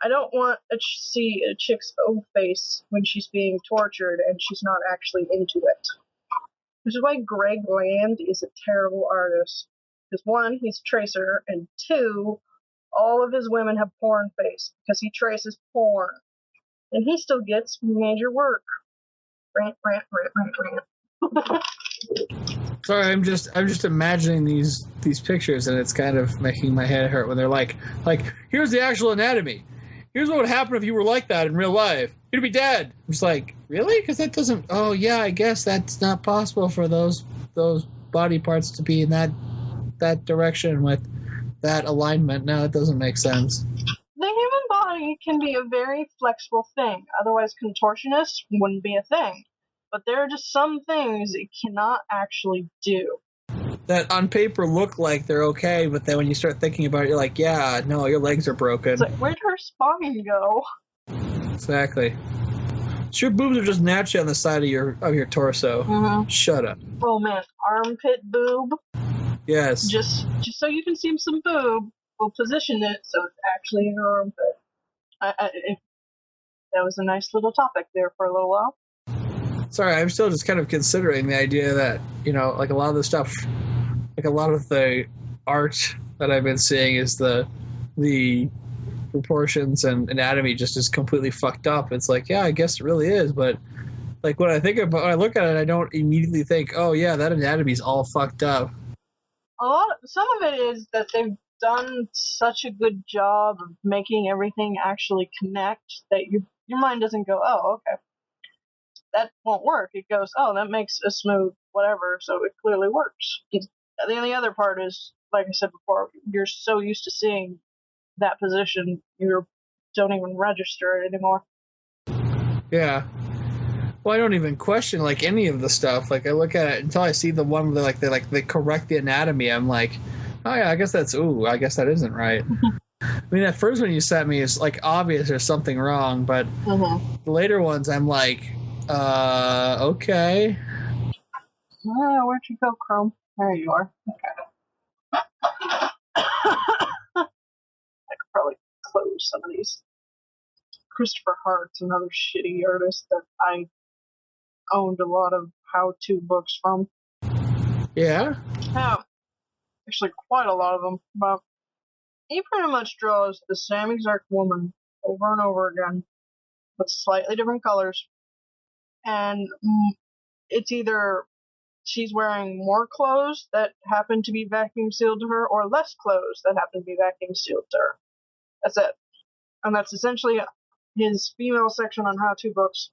I don't want to see a chick's O face when she's being tortured and she's not actually into it. Which is why Greg Land is a terrible artist. Because one, he's a tracer, and two, all of his women have porn face because he traces porn. And he still gets major work. Rant. Sorry, I'm just imagining these pictures, and it's kind of making my head hurt when they're like, here's the actual anatomy. Here's what would happen if you were like that in real life. You'd be dead. I'm just like, really? Because that doesn't. Oh yeah, I guess that's not possible for those body parts to be in that direction with that alignment. No, it doesn't make sense. The human body can be a very flexible thing. Otherwise, contortionist wouldn't be a thing. But there are just some things it cannot actually do. That on paper look like they're okay, but then when you start thinking about it, you're like, yeah, no, your legs are broken. It's like, where'd her spine go? Exactly. So your boobs are just naturally on the side of your torso. Mm-hmm. Shut up. Oh man, armpit boob. Yes. Just so you can see some boob, we'll position it so it's actually in your armpit. That was a nice little topic there for a little while. Sorry, I'm still just kind of considering the idea that, like a lot of the stuff, like a lot of the art that I've been seeing is the proportions and anatomy just is completely fucked up. It's like, yeah, I guess it really is, but like when I look at it, I don't immediately think, oh yeah, that anatomy's all fucked up. Some of it is that they've done such a good job of making everything actually connect that your mind doesn't go, oh, okay, that won't work. It goes, oh, that makes a smooth whatever, so it clearly works. Then the other part is, like I said before, you're so used to seeing that position, you don't even register it anymore. Yeah. Well, I don't even question like any of the stuff. Like I look at it until I see the one where they correct the anatomy. I'm like, oh yeah, I guess that isn't right. I mean, that first one you sent me is like obvious there's something wrong, but the later ones I'm like, okay. Where'd you go, Chrome? There you are. Okay. I could probably close some of these. Christopher Hart's another shitty artist that I owned a lot of how-to books from. Yeah? Yeah. Actually, quite a lot of them. But he pretty much draws the same exact woman over and over again with slightly different colors. And it's either she's wearing more clothes that happen to be vacuum sealed to her or less clothes that happen to be vacuum sealed to her. That's it. And that's essentially his female section on how-to books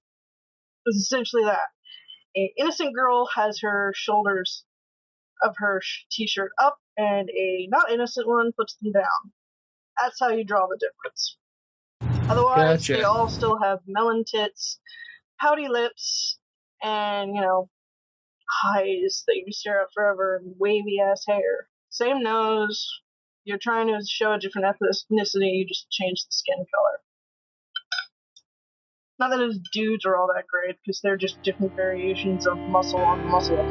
is essentially that. An innocent girl has her shoulders of her t-shirt up, and a not innocent one puts them down. That's how you draw the difference. Otherwise, Gotcha. They all still have melon tits, pouty lips, and, eyes that you stare at forever, and wavy-ass hair. Same nose. You're trying to show a different ethnicity, you just change the skin color. Not that his dudes are all that great, because they're just different variations of muscle on muscle.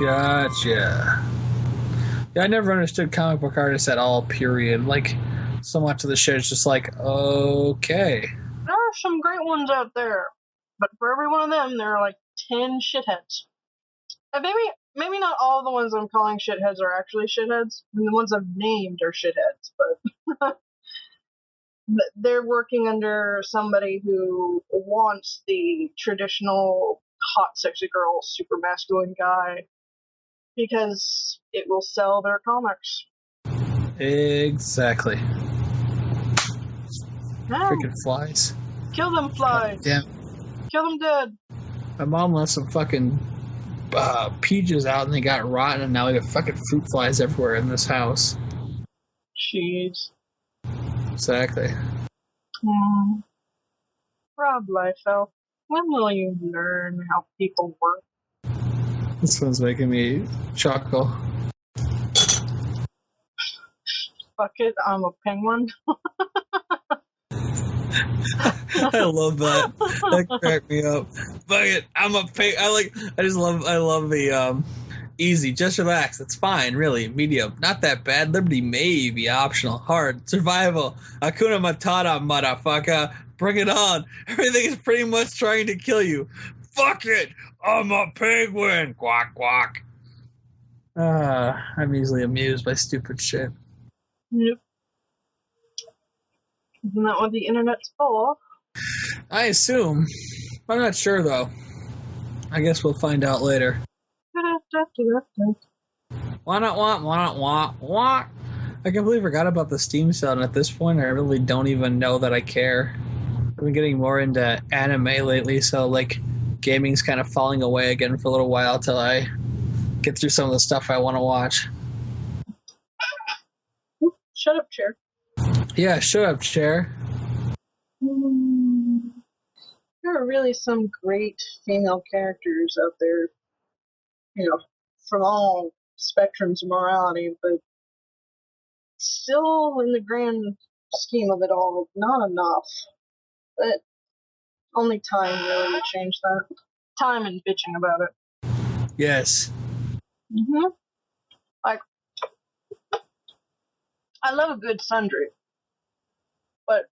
Gotcha. Yeah, I never understood comic book artists at all, period. Like, so much of the shit is just like, okay. There are some great ones out there, but for every one of them, there are like 10 shitheads. And maybe not all the ones I'm calling shitheads are actually shitheads. I mean, the ones I've named are shitheads, but they're working under somebody who wants the traditional hot, sexy girl, super masculine guy because it will sell their comics. Exactly. No. Freaking flies. Kill them flies. Damn. Kill them dead. My mom left some fucking peaches out and they got rotten, and now we got fucking fruit flies everywhere in this house. Jeez. Exactly. Rob Liefeld, when will you learn how people work? This one's making me chuckle. Fuck it, I'm a penguin. I love that. That cracked me up. Fuck it, I'm a pig. I love the Easy, just relax. It's fine, really. Medium, not that bad. Liberty may be optional. Hard, survival. Hakuna Matata, motherfucker. Bring it on. Everything is pretty much trying to kill you. Fuck it. I'm a penguin. Quack, quack. I'm easily amused by stupid shit. Yep. Isn't that what the internet's for? I assume. I'm not sure, though. I guess we'll find out later. Why not want? I completely forgot about the Steam sale, and at this point, I really don't even know that I care. I've been getting more into anime lately, so, like, gaming's kind of falling away again for a little while till I get through some of the stuff I want to watch. Shut up, chair. Yeah, shut up, chair. There are really some great female characters out there, from all spectrums of morality, but still, in the grand scheme of it all, not enough. But only time really would change that. Time and bitching about it. Yes. Like, I love a good sundry, but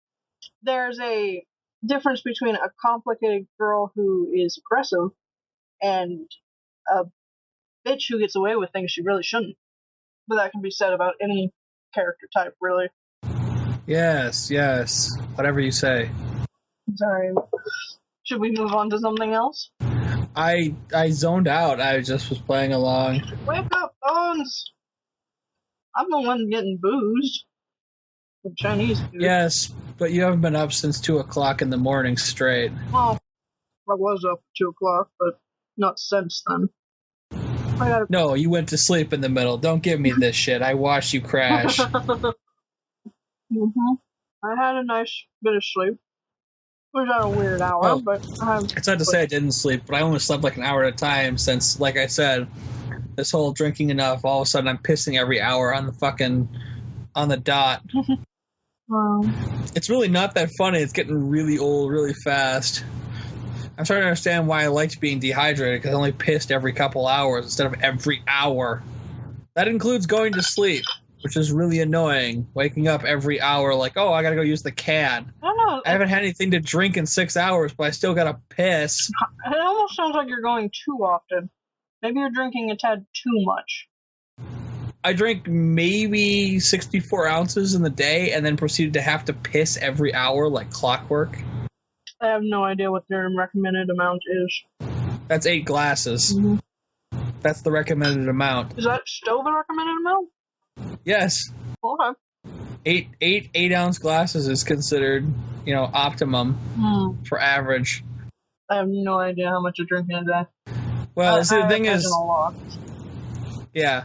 there's a difference between a complicated girl who is aggressive and a bitch who gets away with things she really shouldn't. But that can be said about any character type, really. Yes. Whatever you say. Sorry. Should we move on to something else? I zoned out. I just was playing along. Wake up, Bones! I'm the one getting boozed. The Chinese food. Yes, but you haven't been up since 2 o'clock in the morning straight. Well, I was up at 2 o'clock, but not since then. No, you went to sleep in the middle. Don't give me this shit. I watched you crash. I had a nice bit of sleep. It was at a weird hour, but it's not to say I didn't sleep, but I only slept like an hour at a time since, like I said, this whole drinking enough, all of a sudden I'm pissing every hour on the dot. It's really not that funny. It's getting really old really fast. I'm starting to understand why I liked being dehydrated, because I only pissed every couple hours instead of every hour. That includes going to sleep, which is really annoying. Waking up every hour like, oh, I gotta go use the can. I haven't had anything to drink in 6 hours, but I still gotta piss. It almost sounds like you're going too often. Maybe you're drinking a tad too much. I drank maybe 64 ounces in the day and then proceeded to have to piss every hour like clockwork. I have no idea what their recommended amount is. That's 8 glasses. That's the recommended amount. Is that still the recommended amount? Yes. Okay. 8 ounce glasses is considered, optimum for average. I have no idea how much I drink in a day. Well, see, the thing is, yeah,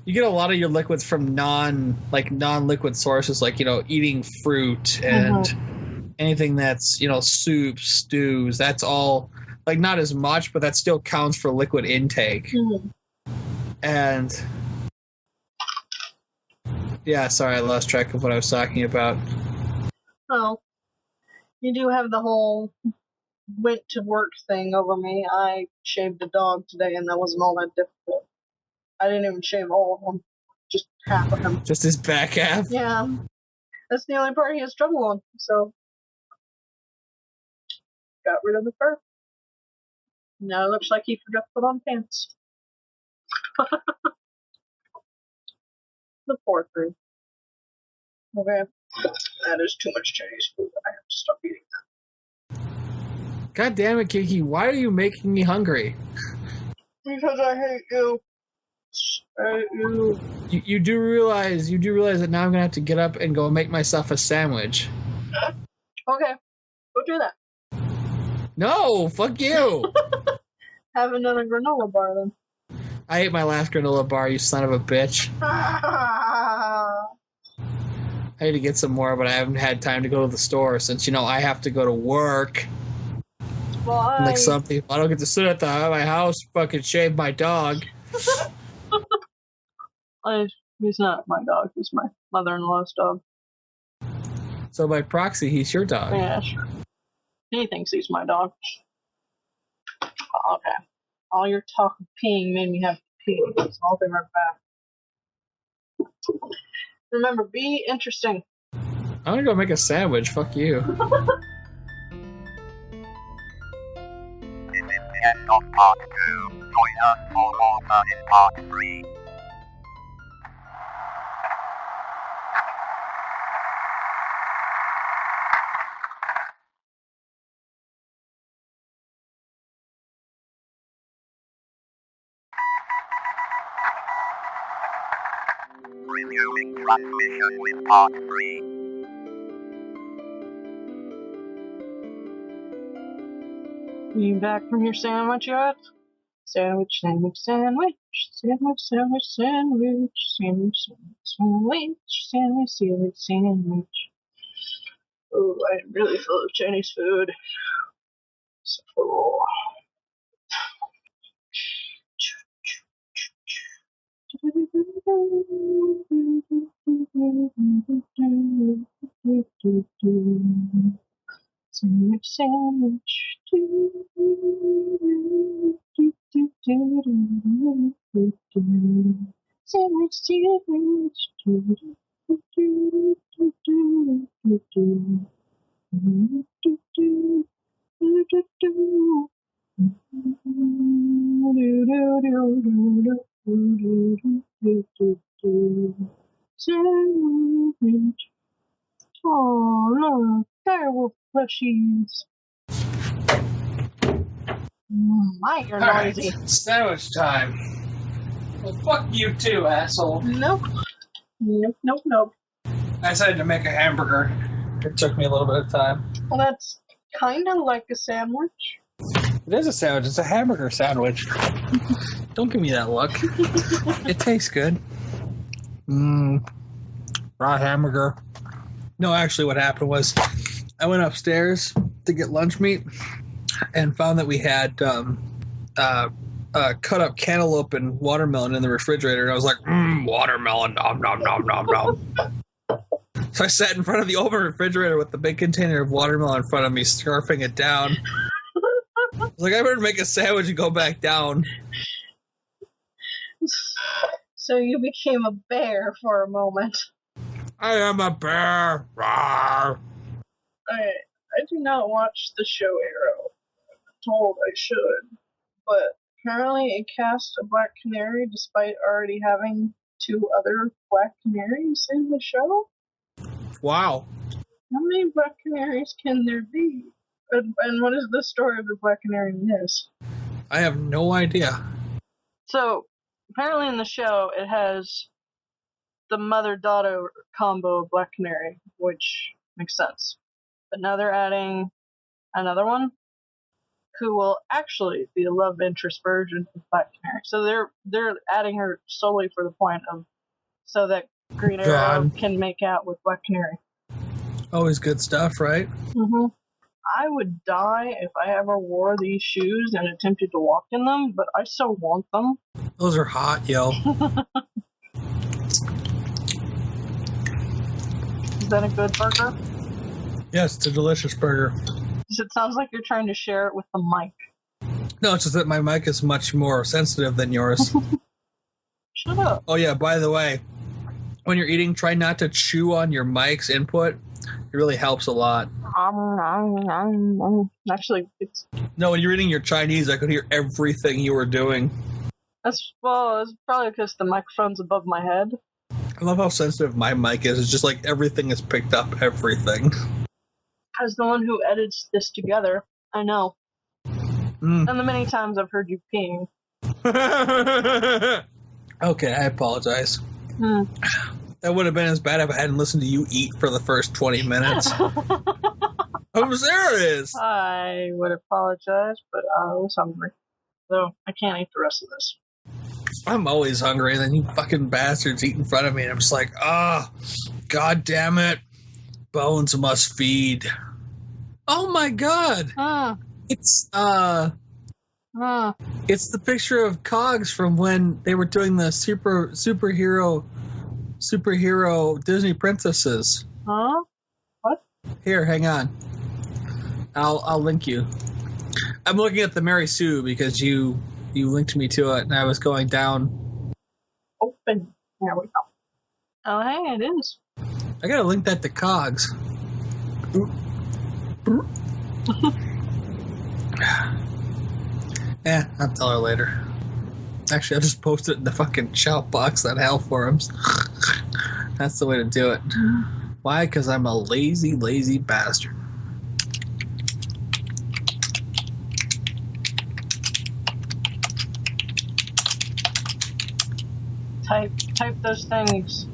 you get a lot of your liquids from non-liquid sources, like eating fruit and anything that's soups, stews. That's all not as much, but that still counts for liquid intake. And yeah, sorry, I lost track of what I was talking about. Well, you do have the whole went to work thing over me. I shaved a dog today, and that wasn't all that difficult. I didn't even shave all of them, just half of him. Just his back half? Yeah. That's the only part he has trouble on, so got rid of the fur. Now it looks like he forgot to put on pants. The poor thing. Okay. That is too much Chinese food. I have to stop eating that. God damn it, Kiki. Why are you making me hungry? Because I hate you. You do realize that now I'm going to have to get up and go make myself a sandwich. Okay. Go do that. No, fuck you. Have another granola bar then. I ate my last granola bar, you son of a bitch. I need to get some more, but I haven't had time to go to the store since, I have to go to work. Why? Like some people, I don't get to sit at my house, fucking shave my dog. He's not my dog. He's my mother-in-law's dog. So by proxy, he's your dog. Yeah, sure. He thinks he's my dog. Okay. All your talk of peeing made me have to pee, so I'll be right back. Remember, be interesting. I'm gonna go make a sandwich. Fuck you. This is the end of part 2. Join us for more fun in part 3. Resuming transmission with part 3. You back from your sandwich yet? Sandwich, sandwich, sandwich, sandwich, sandwich, sandwich, sandwich, sandwich, sandwich, sandwich, sandwich. Oh, I'm really full of Chinese food. So full. Sandwich, sandwich. Sandwich, sandwich. Sandwich. Oh, no, terrible plushies. Mike, you're noisy. Right, sandwich time. Well, fuck you too, asshole. Nope. Nope, nope, nope. I decided to make a hamburger. It took me a little bit of time. Well, that's kind of like a sandwich. It is a sandwich. It's a hamburger sandwich. Don't give me that look. It tastes good. Raw hamburger. No, actually what happened was I went upstairs to get lunch meat and found that we had cut up cantaloupe and watermelon in the refrigerator. And I was like, watermelon, nom, nom, nom, nom, nom. So I sat in front of the open refrigerator with the big container of watermelon in front of me, scarfing it down. I was like, I better make a sandwich and go back down. So you became a bear for a moment. I am a bear. Rawr. I do not watch the show Arrow. I'm told I should. But apparently it cast a black canary despite already having 2 other black canaries in the show. Wow. How many black canaries can there be? And what is the story of the black canary in this? I have no idea. So, apparently in the show, it has the mother-daughter combo of black canary, which makes sense. But now they're adding another one who will actually be a love interest version of black canary. So they're adding her solely for the point of so that Green Arrow can make out with black canary. Always good stuff, right? Mm-hmm. I would die if I ever wore these shoes and attempted to walk in them, but I so want them. Those are hot, yo. Is that a good burger? Yes, it's a delicious burger. It sounds like you're trying to share it with the mic. No, it's just that my mic is much more sensitive than yours. Shut up. Oh, yeah, by the way, when you're eating, try not to chew on your mic's input. It really helps a lot. Actually, it's... No, when you're eating your Chinese, I could hear everything you were doing. it's probably because the microphone's above my head. I love how sensitive my mic is. It's just like everything is picked up, everything. As the one who edits this together, I know. And the many times I've heard you peeing. Okay, I apologize. That would have been as bad if I hadn't listened to you eat for the first 20 minutes. I'm serious. I would apologize, but I was hungry. So I can't eat the rest of this. I'm always hungry, and then you fucking bastards eat in front of me, and I'm just like, god damn it. Bones must feed. Oh my god. It's it's the picture of Cogs from when they were doing the superhero Disney princesses. Huh? What? Here, hang on. I'll link you. I'm looking at the Mary Sue because you You linked me to it, and I was going down. Open. There we go. Oh, hey, it is. I gotta link that to Cogs. I'll tell her later. Actually, I'll just post it in the fucking shout box on Hell Forums. That's the way to do it. Why? Because I'm a lazy, lazy bastard. Type those things.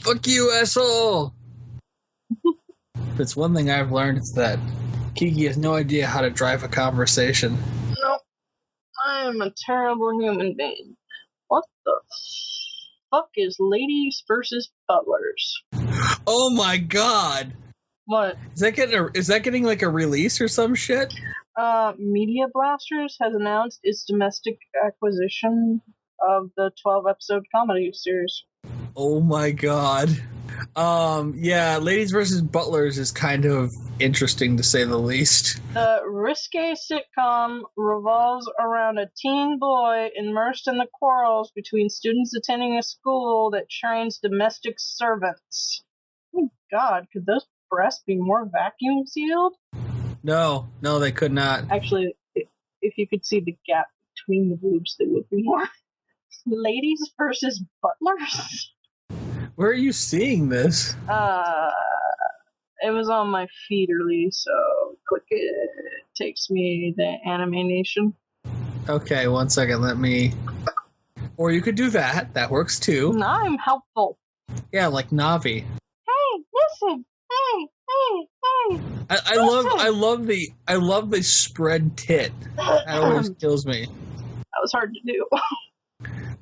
Fuck you, asshole! If it's one thing I've learned, it's that Kiki has no idea how to drive a conversation. Nope. I am a terrible human being. What the fuck is ladies versus butlers? Oh my god! What? Is that getting like a release or some shit? Media Blasters has announced its domestic acquisition of the 12-episode comedy series. Oh my god. Yeah, Ladies vs. Butlers is kind of interesting to say the least. The risque sitcom revolves around a teen boy immersed in the quarrels between students attending a school that trains domestic servants. Oh god, could those breasts be more vacuum sealed? No, they could not. Actually, if you could see the gap between the boobs, they would be more. Ladies versus butlers? Where are you seeing this? It was on my feed early, so click it. Takes me the Anime Nation. Okay, 1 second, let me... Or you could do that. That works too. No, I'm helpful. Yeah, like Navi. Hey, listen! Hey! I love the spread tit. That always kills me. That was hard to do.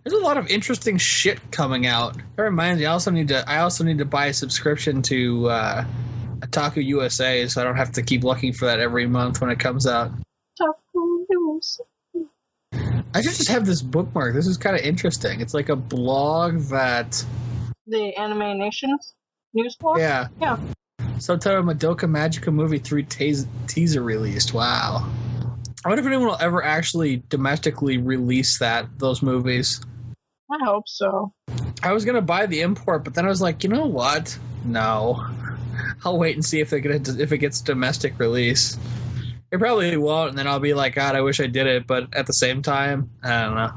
There's a lot of interesting shit coming out. That reminds me, I also need to buy a subscription to Otaku USA, so I don't have to keep looking for that every month when it comes out. Otaku USA. I just have this bookmark. This is kind of interesting. It's like a blog that... The Anime Nation's news blog? Yeah. Subtitle Madoka Magica Movie 3 teaser released. Wow. I wonder if anyone will ever actually domestically release those movies. I hope so. I was gonna buy the import, but then I was like, you know what? No. I'll wait and see if it gets domestic release. It probably won't, and then I'll be like, God, I wish I did it, but at the same time, I don't know.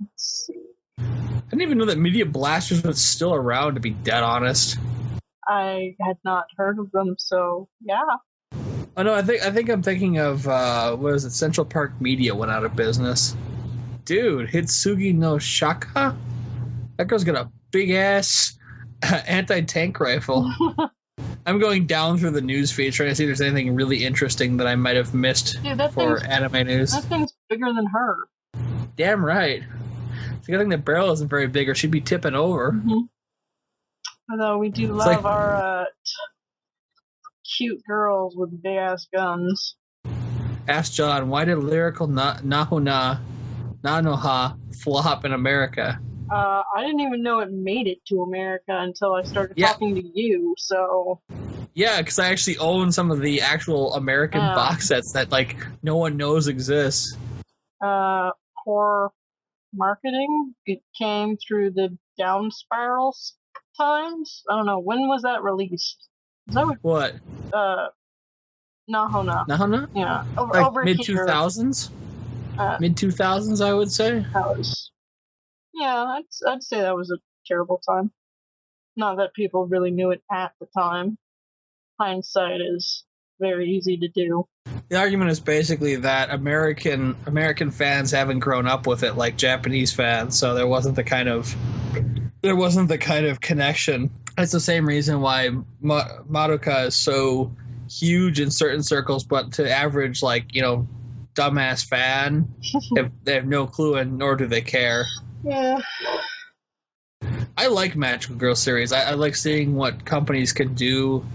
Let's see. I didn't even know that Media Blasters was still around, to be dead honest. I had not heard of them, so yeah. Oh no, I think I'm thinking of what is it? Central Park Media went out of business. Dude, Hitsugi no Shaka? That girl's got a big ass anti-tank rifle. I'm going down through the news feed trying to see if there's anything really interesting that I might have missed for anime news. That thing's bigger than her. Damn right. It's a good thing the barrel isn't very big or she'd be tipping over. Mm-hmm. Although we do love our cute girls with big-ass guns. Ask John, why did lyrical Nanoha flop in America? I didn't even know it made it to America until I started talking to you, so... Yeah, because I actually own some of the actual American box sets that, like, no one knows exist. Poor marketing. It came through the down spirals times. I don't know. When was that released? Is that what? Nahona. Nahona? Yeah. Over mid-2000s? Mid-2000s, I would say. Yeah, I'd say that was a terrible time. Not that people really knew it at the time. Hindsight is very easy to do. The argument is basically that American fans haven't grown up with it like Japanese fans, so there wasn't the kind of connection. It's the same reason why Madoka is so huge in certain circles, but to average, like, dumbass fan, they have no clue, and nor do they care. Yeah. I like Magical Girl series. I like seeing what companies can do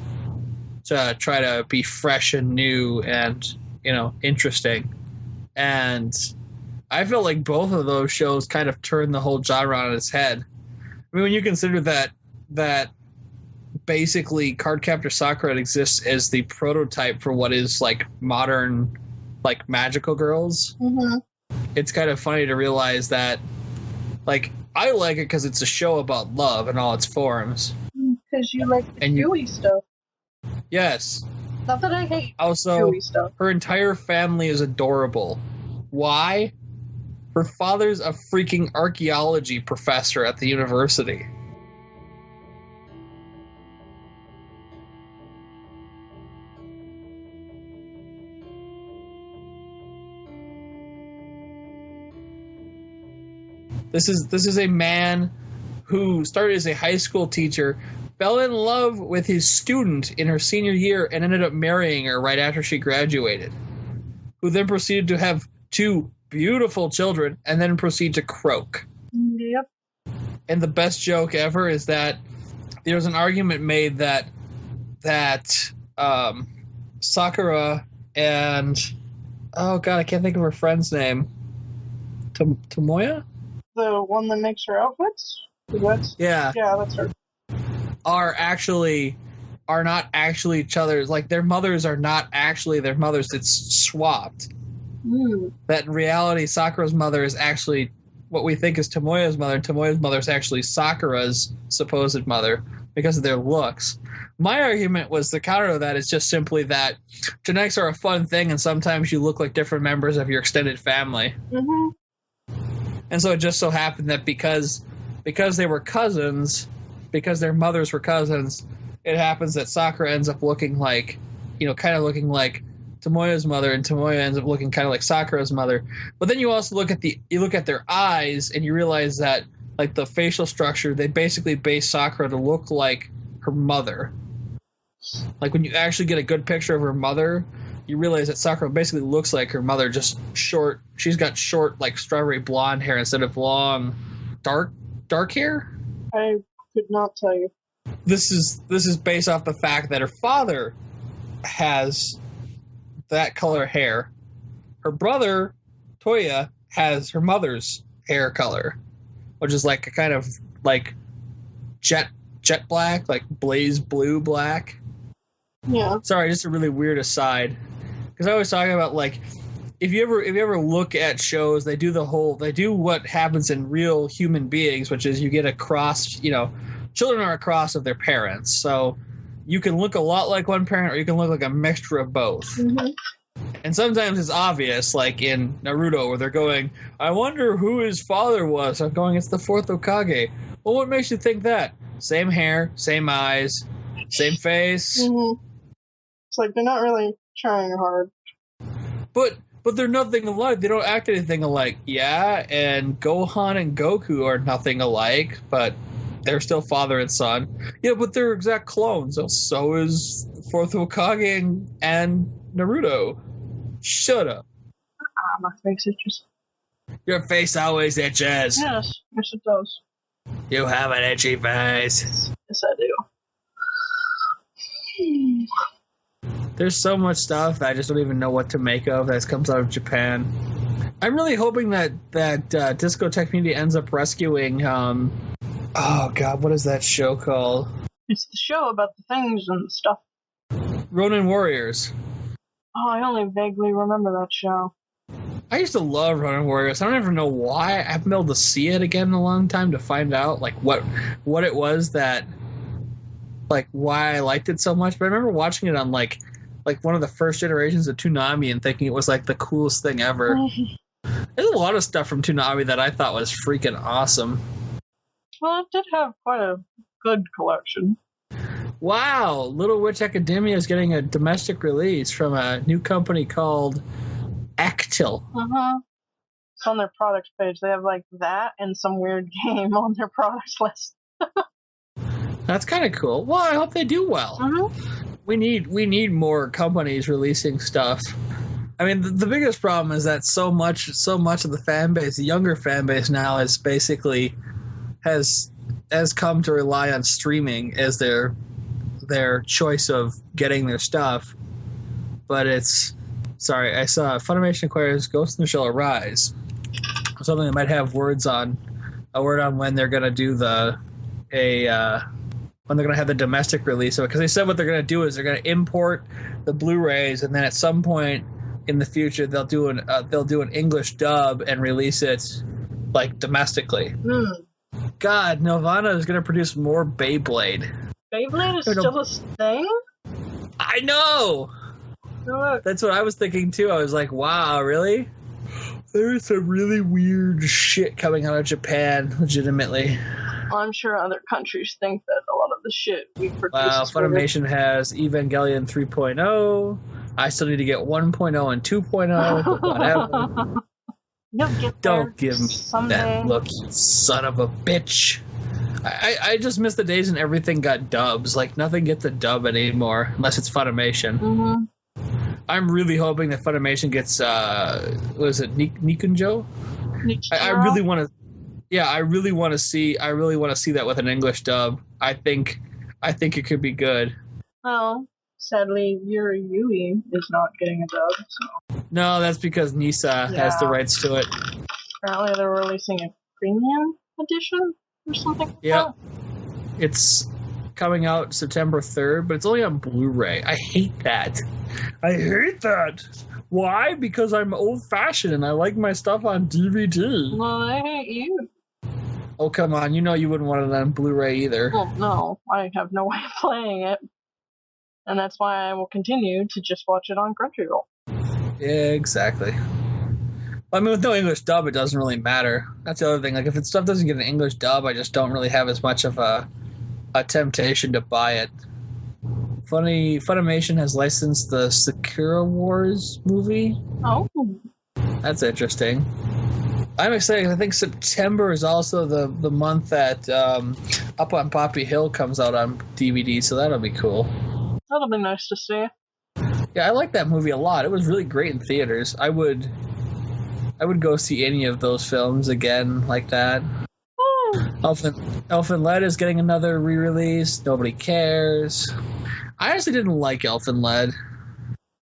to try to be fresh and new and, interesting. And I feel like both of those shows kind of turn the whole genre on its head. I mean, when you consider that basically Cardcaptor Sakura exists as the prototype for what is like modern, like magical girls. Mm-hmm. It's kind of funny to realize that, like, I like it because it's a show about love in all its forms. Because you like the gooey stuff. Yes. Not that I hate also, gooey stuff. Her entire family is adorable. Why? Her father's a freaking archaeology professor at the university. This is a man who started as a high school teacher, fell in love with his student in her senior year, and ended up marrying her right after she graduated, who then proceeded to have 2 beautiful children and then proceed to croak. Yep. And the best joke ever is that there was an argument made that Sakura and, oh god, I can't think of her friend's name. Tomoya? The one that makes her outfits? Yeah. Yeah, that's her. Are not actually each other's, like, their mothers are not actually their mothers, it's swapped. That in reality, Sakura's mother is actually what we think is Tomoya's mother, and Tomoya's mother is actually Sakura's supposed mother because of their looks. My argument was the counter to that is just simply that genetics are a fun thing, and sometimes you look like different members of your extended family. Mm-hmm. And so it just so happened that because they were cousins, because their mothers were cousins, it happens that Sakura ends up looking like, kind of looking like Tomoya's mother, and Tomoya ends up looking kind of like Sakura's mother. But then you also look at their eyes, and you realize that, like, the facial structure, they basically base Sakura to look like her mother. Like, when you actually get a good picture of her mother, you realize that Sakura basically looks like her mother, just short. She's got short, like, strawberry blonde hair instead of long, dark hair. I could not tell you. This is based off the fact that her father has that color hair. Her brother, Toya, has her mother's hair color, which is like a kind of like jet black, like blaze blue black. Yeah. Sorry, just a really weird aside. Because I was talking about, like, if you ever look at shows, they do what happens in real human beings, which is you get a cross, children are a cross of their parents. So you can look a lot like one parent, or you can look like a mixture of both. Mm-hmm. And sometimes it's obvious, like in Naruto, where they're going, I wonder who his father was. I'm going, it's the 4th Hokage. Well, what makes you think that? Same hair, same eyes, same face. Mm-hmm. It's like they're not really trying hard. But they're nothing alike. They don't act anything alike. Yeah, and Gohan and Goku are nothing alike, but they're still father and son. Yeah, but they're exact clones. So is 4th Hokage and Naruto. Shut up. My face itches. Your face always itches. Yes it does. You have an itchy face. Yes, I do. There's so much stuff that I just don't even know what to make of that comes out of Japan. I'm really hoping that Discotheque Media ends up rescuing, oh god, what is that show called? It's the show about the things and stuff. Ronin Warriors. Oh, I only vaguely remember that show. I used to love Ronin Warriors. I don't even know why. I haven't been able to see it again in a long time to find out, like, what it was that, like, why I liked it so much. But I remember watching it on, like one of the first generations of Toonami and thinking it was, like, the coolest thing ever. There's a lot of stuff from Toonami that I thought was freaking awesome. Well, it did have quite a good collection. Wow, Little Witch Academia is getting a domestic release from a new company called Actil. Uh-huh. It's on their products page. They have, like, that and some weird game on their products list. That's kind of cool. Well, I hope they do well. Uh-huh. We need more companies releasing stuff. I mean, the biggest problem is that so much of the fan base, the younger fan base now, is basically has come to rely on streaming as their choice of getting their stuff. But I saw Funimation acquires Ghost in the Shell Arise, something that might have a word on when they're gonna do when they're going to have the domestic release of it. Because they said what they're going to do is they're going to import the Blu-rays, and then at some point in the future they'll do an English dub and release it like domestically. God, Nelvana is going to produce more Beyblade. Beyblade is still a thing? I know! That's what I was thinking too. I was like, wow, really? There's some really weird shit coming out of Japan, legitimately. I'm sure other countries think that a lot of the shit we produce. Wow, Funimation has Evangelion 3.0. I still need to get 1.0 and 2.0, but whatever. You'll get there. Don't give me someday. that look, you son of a bitch. I just miss the days when everything got dubs. Like, nothing gets a dub anymore, unless it's Funimation. Mm-hmm. I'm really hoping that Funimation gets, what is it, Nikunjo? I really want to... Yeah, I really want to see that with an English dub. I think it could be good. Well, sadly, Yuri Yui is not getting a dub. So. No, that's because Nisa has the rights to it. Apparently, they're releasing a premium edition or something. Yeah, it's coming out September 3rd, but it's only on Blu-ray. I hate that. Why? Because I'm old-fashioned and I like my stuff on DVD. Well, I hate you. Oh, come on. You know you wouldn't want it on Blu-ray either. Well, no. I have no way of playing it. And that's why I will continue to just watch it on Crunchyroll. Yeah, exactly. I mean, with no English dub, it doesn't really matter. That's the other thing. Like, if stuff doesn't get an English dub, I just don't really have as much of a temptation to buy it. Funimation has licensed the Sakura Wars movie. Oh. That's interesting. I'm excited. I think September is also the month that Up on Poppy Hill comes out on DVD, so that'll be cool. That'll be nice to see. Yeah, I like that movie a lot. It was really great in theaters. I would go see any of those films again like that. Elfen Lied is getting another re-release. Nobody cares. I honestly didn't like Elfen Lied.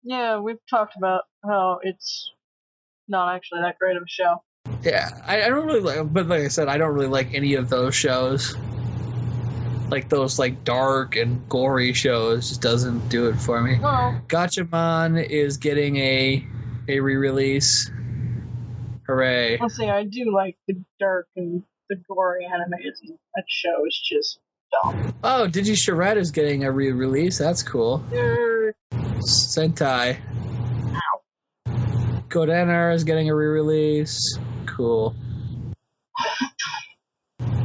Yeah, we've talked about how it's not actually that great of a show. Yeah, I don't really like, but like I said, I don't really like any of those shows. Like those like dark and gory shows just doesn't do it for me. No. Gatchaman is getting a re-release. Hooray. Let's see, I do like the dark and the gory animes. That show is just dumb. Oh, Digi Charette is getting a re-release. That's cool. Sentai. Ow. Godener is getting a re-release. Cool.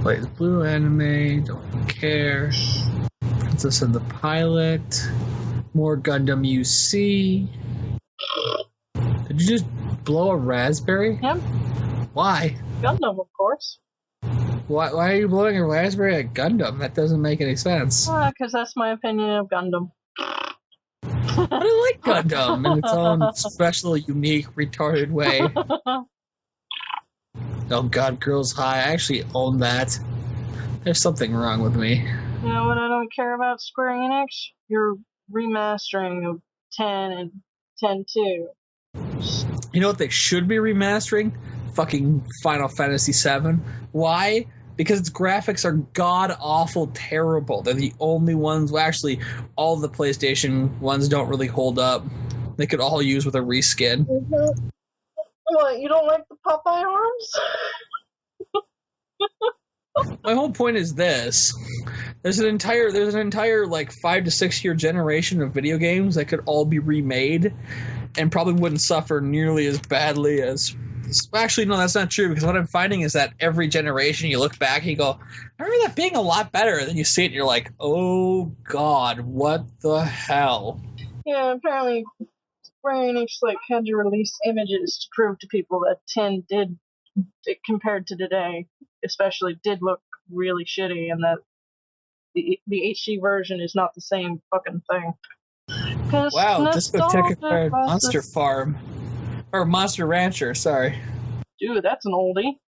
Plays blue anime. Don't care. Princess and the Pilot. More Gundam UC. Did you just blow a raspberry? Yep. Why? Gundam, of course. Why are you blowing a raspberry at Gundam? That doesn't make any sense. Because that's my opinion of Gundam. I like Gundam in its own special, unique, retarded way. Oh god, Girls High. I actually own that. There's something wrong with me. You know what I don't care about, Square Enix? Your remastering of 10 and 10-2. You know what they should be remastering? Fucking Final Fantasy VII. Why? Because its graphics are god-awful terrible. They're the only ones... Well, actually, all the PlayStation ones don't really hold up. They could all use with a reskin. Mm-hmm. What, you don't like the Popeye arms? My whole point is this. There's an entire like 5 to 6 year generation of video games that could all be remade and probably wouldn't suffer nearly as badly as... Actually, no, that's not true, because what I'm finding is that every generation you look back and you go, I remember that being a lot better, and then you see it and you're like, oh god, what the hell? Yeah, apparently Square Enix had to release images to prove to people that 10 did, compared to today, especially, did look really shitty, and that the HD version is not the same fucking thing. Wow, Discotheque acquired Monster Farm. Or Monster Rancher, sorry. Dude, that's an oldie.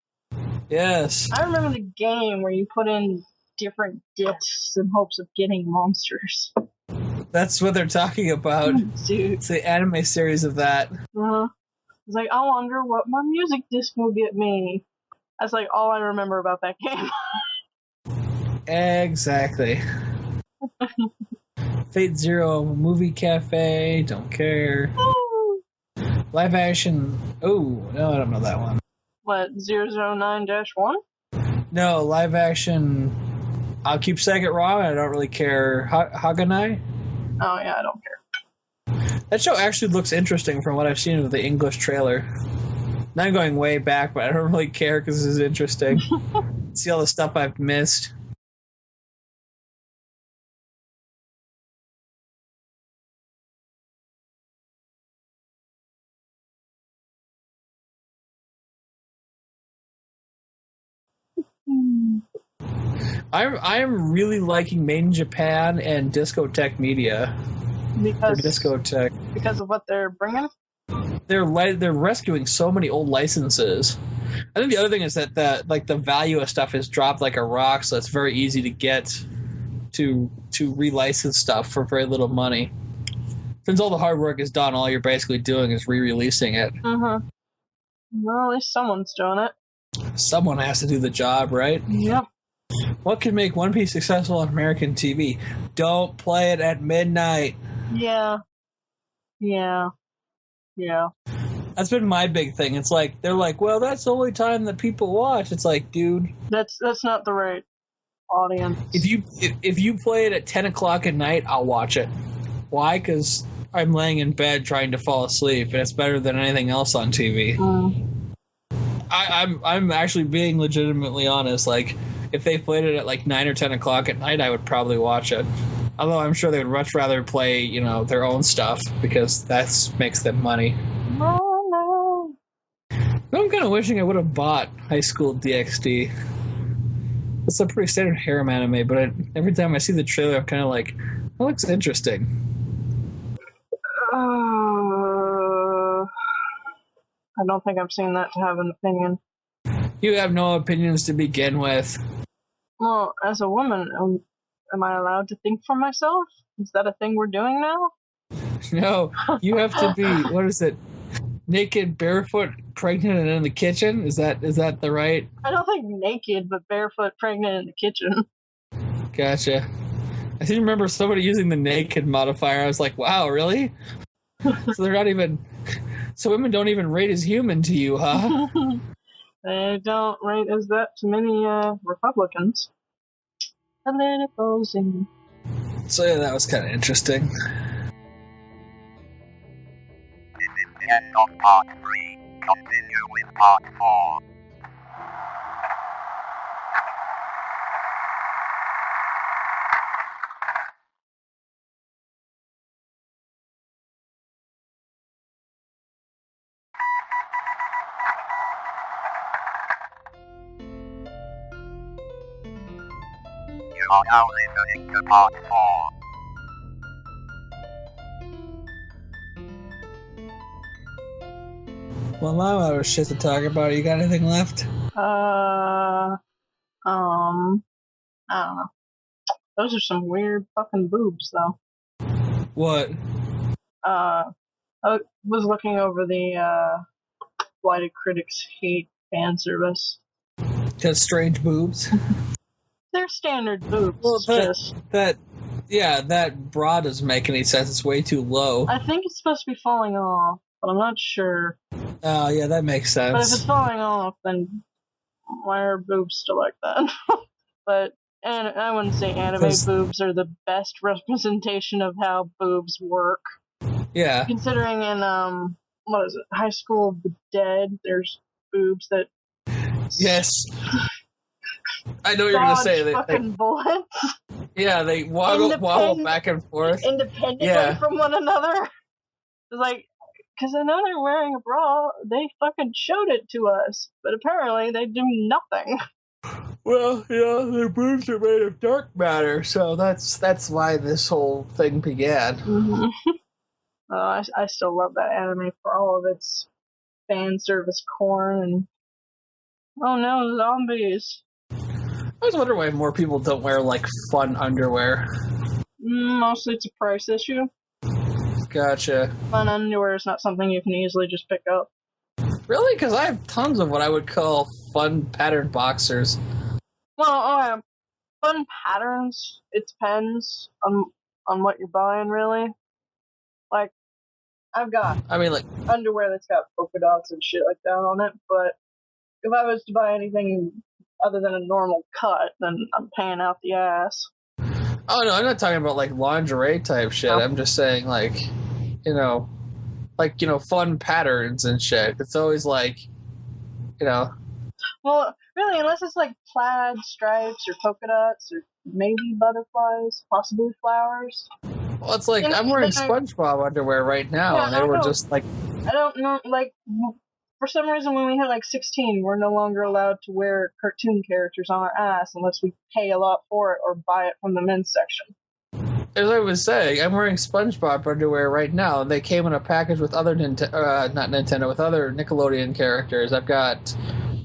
Yes. I remember the game where you put in different discs in hopes of getting monsters. That's what they're talking about. Dude. It's the anime series of that. It's like, I wonder what my music disc will get me. That's like all I remember about that game. Exactly. Fate Zero Movie Cafe, don't care. Ooh. Live action, oh, no, I don't know that one. What, 009-1? No, live action, I'll keep saying it wrong, I don't really care. Haganai? Oh, yeah, I don't care. That show actually looks interesting from what I've seen of the English trailer. Now I'm going way back, but I don't really care because this is interesting. See all the stuff I've missed. I'm really liking Made in Japan and Discotech Media. Because of what they're bringing? They're rescuing so many old licenses. I think the other thing is that the value of stuff has dropped like a rock, so it's very easy to get to relicense stuff for very little money. Since all the hard work is done, all you're basically doing is re-releasing it. Mm-hmm. Well, at least someone's doing it. Someone has to do the job, right? Yep. What can make One Piece successful on American TV? Don't play it at midnight. Yeah. That's been my big thing. It's like they're like, well, that's the only time that people watch. It's like, dude, that's not the right audience. If you play it at 10 o'clock at night, I'll watch it. Why? Because I'm laying in bed trying to fall asleep, and it's better than anything else on TV. I'm actually being legitimately honest. Like, if they played it at like 9 or 10 o'clock at night, I would probably watch it. Although I'm sure they would much rather play, their own stuff because that makes them money. No. I'm kind of wishing I would have bought High School DxD. It's a pretty standard harem anime, but every time I see the trailer, I'm kind of like, that looks interesting. I don't think I've seen that to have an opinion. You have no opinions to begin with. Well, as a woman, am I allowed to think for myself? Is that a thing we're doing now? No, you have to be, what is it, naked, barefoot, pregnant, and in the kitchen? Is that the right? I don't think naked, but barefoot, pregnant, in the kitchen. Gotcha. I seem to remember somebody using the naked modifier. I was like, wow, really? So they're not even... So women don't even rate as human to you, huh? They don't rate as that to many Republicans. Politicals. So yeah, that was kind of interesting. This is the end of part 3. Continue with part 4. You are now listening to part 4. Well, I'm out of shit to talk about. You got anything left? I don't know. Those are some weird fucking boobs, though. What? I was looking over the why do critics hate fan service. Just strange boobs? They're standard boobs. Well, that bra doesn't make any sense. It's way too low. I think it's supposed to be falling off, but I'm not sure. Oh, yeah, that makes sense. But if it's falling off, then why are boobs still like that? But I wouldn't say anime boobs are the best representation of how boobs work. Yeah. Considering in, what is it, High School of the Dead, there's boobs that... Yes. I know what you're going to say. Fucking bullets. Yeah, they wobble back and forth. Independently from one another. It's like, because I know they're wearing a bra, they fucking showed it to us. But apparently they do nothing. Well, yeah, their boobs are made of dark matter, so that's why this whole thing began. Mm-hmm. I still love that anime for all of its fan service corn and oh no, zombies. I always wonder why more people don't wear, like, fun underwear. Mostly it's a price issue. Gotcha. Fun underwear is not something you can easily just pick up. Really? Because I have tons of what I would call fun patterned boxers. Well, fun patterns, it depends on on what you're buying, really. Like, I've got underwear that's got polka dots and shit like that on it, but if I was to buy anything other than a normal cut, then I'm paying out the ass. Oh, no, I'm not talking about, like, lingerie type shit. I'm just saying, like, fun patterns and shit. It's always, like, Well, really, unless it's, like, plaid stripes or polka dots or maybe butterflies, possibly flowers. Well, it's like, I'm wearing SpongeBob underwear right now, and they were just, like... I don't know, like, for some reason when we hit, like, 16, we're no longer allowed to wear cartoon characters on our ass unless we pay a lot for it or buy it from the men's section. As I was saying, I'm wearing SpongeBob underwear right now, and they came in a package with other with other Nickelodeon characters. I've got,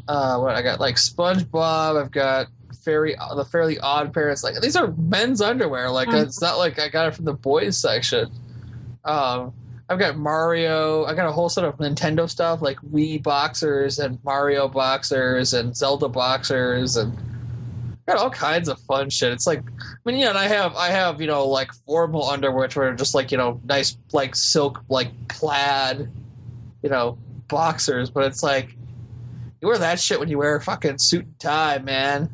I got, like, SpongeBob, I've got the Fairly Odd Parents. Like, these are men's underwear. Like, it's not like I got it from the boys section. I've got Mario. I got a whole set of Nintendo stuff, like Wii boxers and Mario boxers and Zelda boxers, and got all kinds of fun shit. It's like, and I have like formal underwear, which are just like, nice, like silk, like plaid, boxers. But it's like, you wear that shit when you wear a fucking suit and tie, man.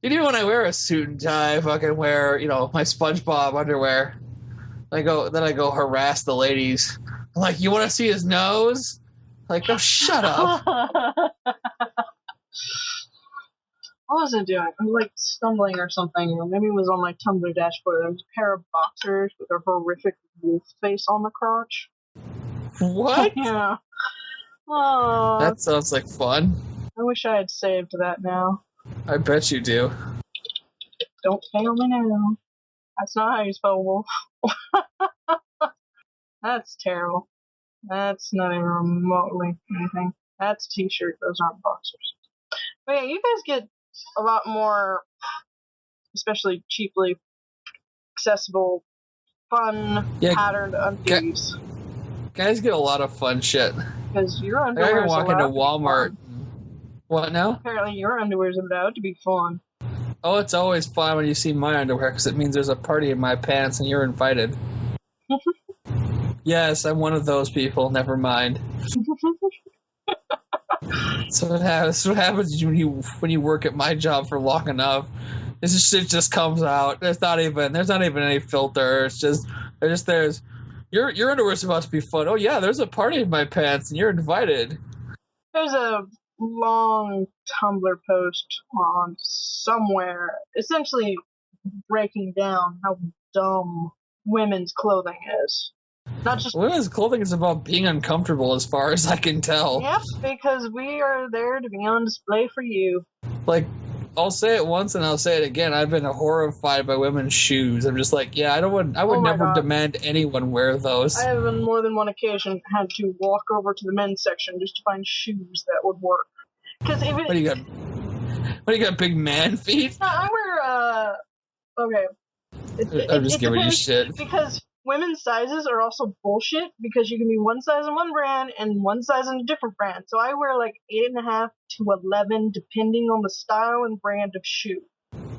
Even when I wear a suit and tie, I fucking wear, my SpongeBob underwear. I go harass the ladies. I'm like, you want to see his nose? Like, no, shut up. What was I doing? I was like stumbling or something, or maybe it was on my Tumblr dashboard. There was a pair of boxers with a horrific wolf face on the crotch. What? Yeah. Oh, that sounds like fun. I wish I had saved that now. I bet you do. Don't fail me now. That's not how you spell wolf. That's terrible. That's not even remotely anything. That's a t-shirt. Those aren't boxers. But yeah, you guys get a lot more, especially cheaply accessible, fun, patterned undies. Guys get a lot of fun shit. Because your underwear I can walk into Walmart. What now? Apparently your underwear is allowed to be fun. Oh, it's always fun when you see my underwear, because it means there's a party in my pants and you're invited. Yes, I'm one of those people. Never mind. So that's what happens when you work at my job for long enough. This shit just comes out. There's not even any filter. It's just there's your underwear's supposed to be fun. Oh yeah, there's a party in my pants and you're invited. There's a long Tumblr post on somewhere, essentially breaking down how dumb women's clothing is. Not just women's clothing is about being uncomfortable, as far as I can tell. Yep, because we are there to be on display for you. Like, I'll say it once and I'll say it again. I've been horrified by women's shoes. I'm just like, yeah, I would never demand anyone wear those. I have on more than one occasion had to walk over to the men's section just to find shoes that would work. Because even What do you got, big man feet? I wear okay. I'm just giving you shit. Because women's sizes are also bullshit, because you can be one size in one brand and one size in a different brand. So I wear like 8.5 to 11, depending on the style and brand of shoe.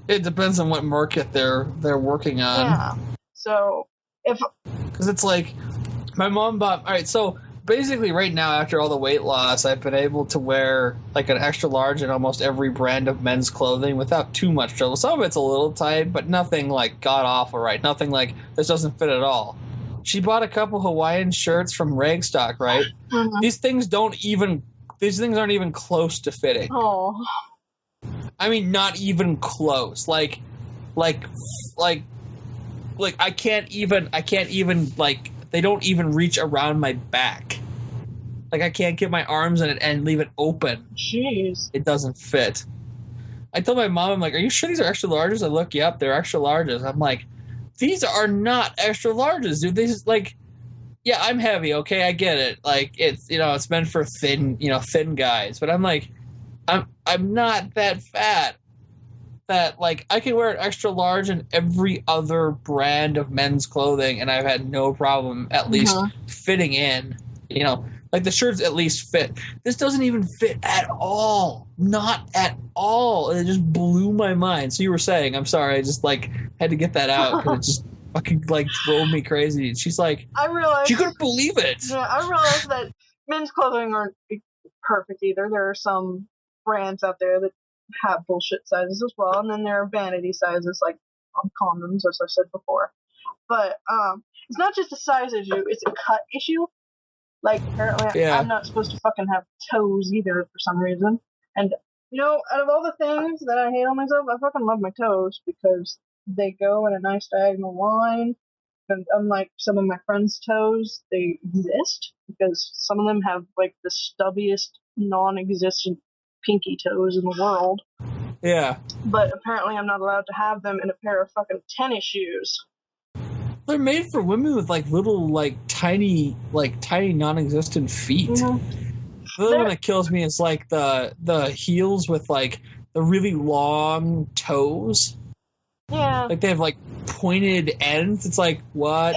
It depends on what market they're working on. Yeah. So because it's like my mom bought. All right, so basically right now, after all the weight loss, I've been able to wear like an extra large in almost every brand of men's clothing without too much trouble. Some of it's a little tight, but nothing like god awful, right? Nothing like this doesn't fit at all. She bought a couple Hawaiian shirts from Ragstock, right? Mm-hmm. These things aren't even close to fitting. Oh. I mean, not even close. Like I can't even like, they don't even reach around my back. Like, I can't get my arms in it and leave it open. Jeez. It doesn't fit. I told my mom, I'm like, are you sure these are extra larges? I look, yep, they're extra larges. I'm like, these are not extra larges, dude. These, like, yeah, I'm heavy, okay, I get it. Like, it's, it's meant for thin guys. But I'm like, I'm not that fat. That, like, I can wear an extra large in every other brand of men's clothing, and I've had no problem at least fitting in. Like, the shirts at least fit. This doesn't even fit at all. Not at all. And it just blew my mind. So you were saying, I'm sorry, I just, like, had to get that out, because fucking like drove me crazy. She's like, I realized she couldn't believe it. Yeah, I realized that men's clothing aren't perfect either. There are some brands out there that have bullshit sizes as well, and then there are vanity sizes like on condoms, as I said before. But it's not just a size issue; it's a cut issue. Like apparently, I'm not supposed to fucking have toes either for some reason. And out of all the things that I hate on myself, I fucking love my toes because they go in a nice diagonal line. And unlike some of my friends' toes, they exist because some of them have like the stubbiest, non-existent pinky toes in the world. Yeah. But apparently I'm not allowed to have them in a pair of fucking tennis shoes. They're made for women with like little, tiny non-existent feet. Mm-hmm. The other one that kills me is like the heels with like the really long toes. Yeah. Like they have like pointed ends. It's like, what?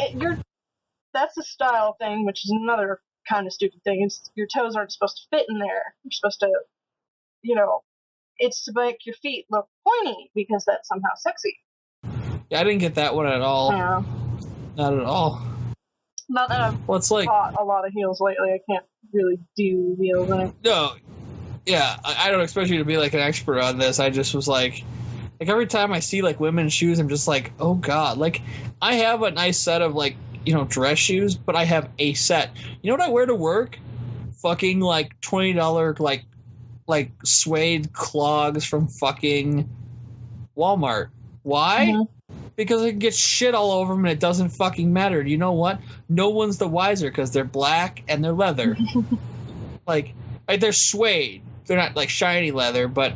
That's a style thing, which is another kind of stupid thing. Your toes aren't supposed to fit in there. You're supposed to, it's to make your feet look pointy because that's somehow sexy. Yeah, I didn't get that one at all. Yeah. Not at all. Not that I've bought a lot of heels lately. I can't really do heels. No. Yeah, I don't expect you to be like an expert on this. I just was like every time I see like women's shoes, I'm just like, oh god. Like I have a nice set of like, dress shoes, but I have a set. You know what I wear to work? Fucking like $20 like suede clogs from fucking Walmart. Why? Mm-hmm. Because I can get shit all over them and it doesn't fucking matter. You know what? No one's the wiser because they're black and they're leather. like they're suede. They're not like shiny leather, but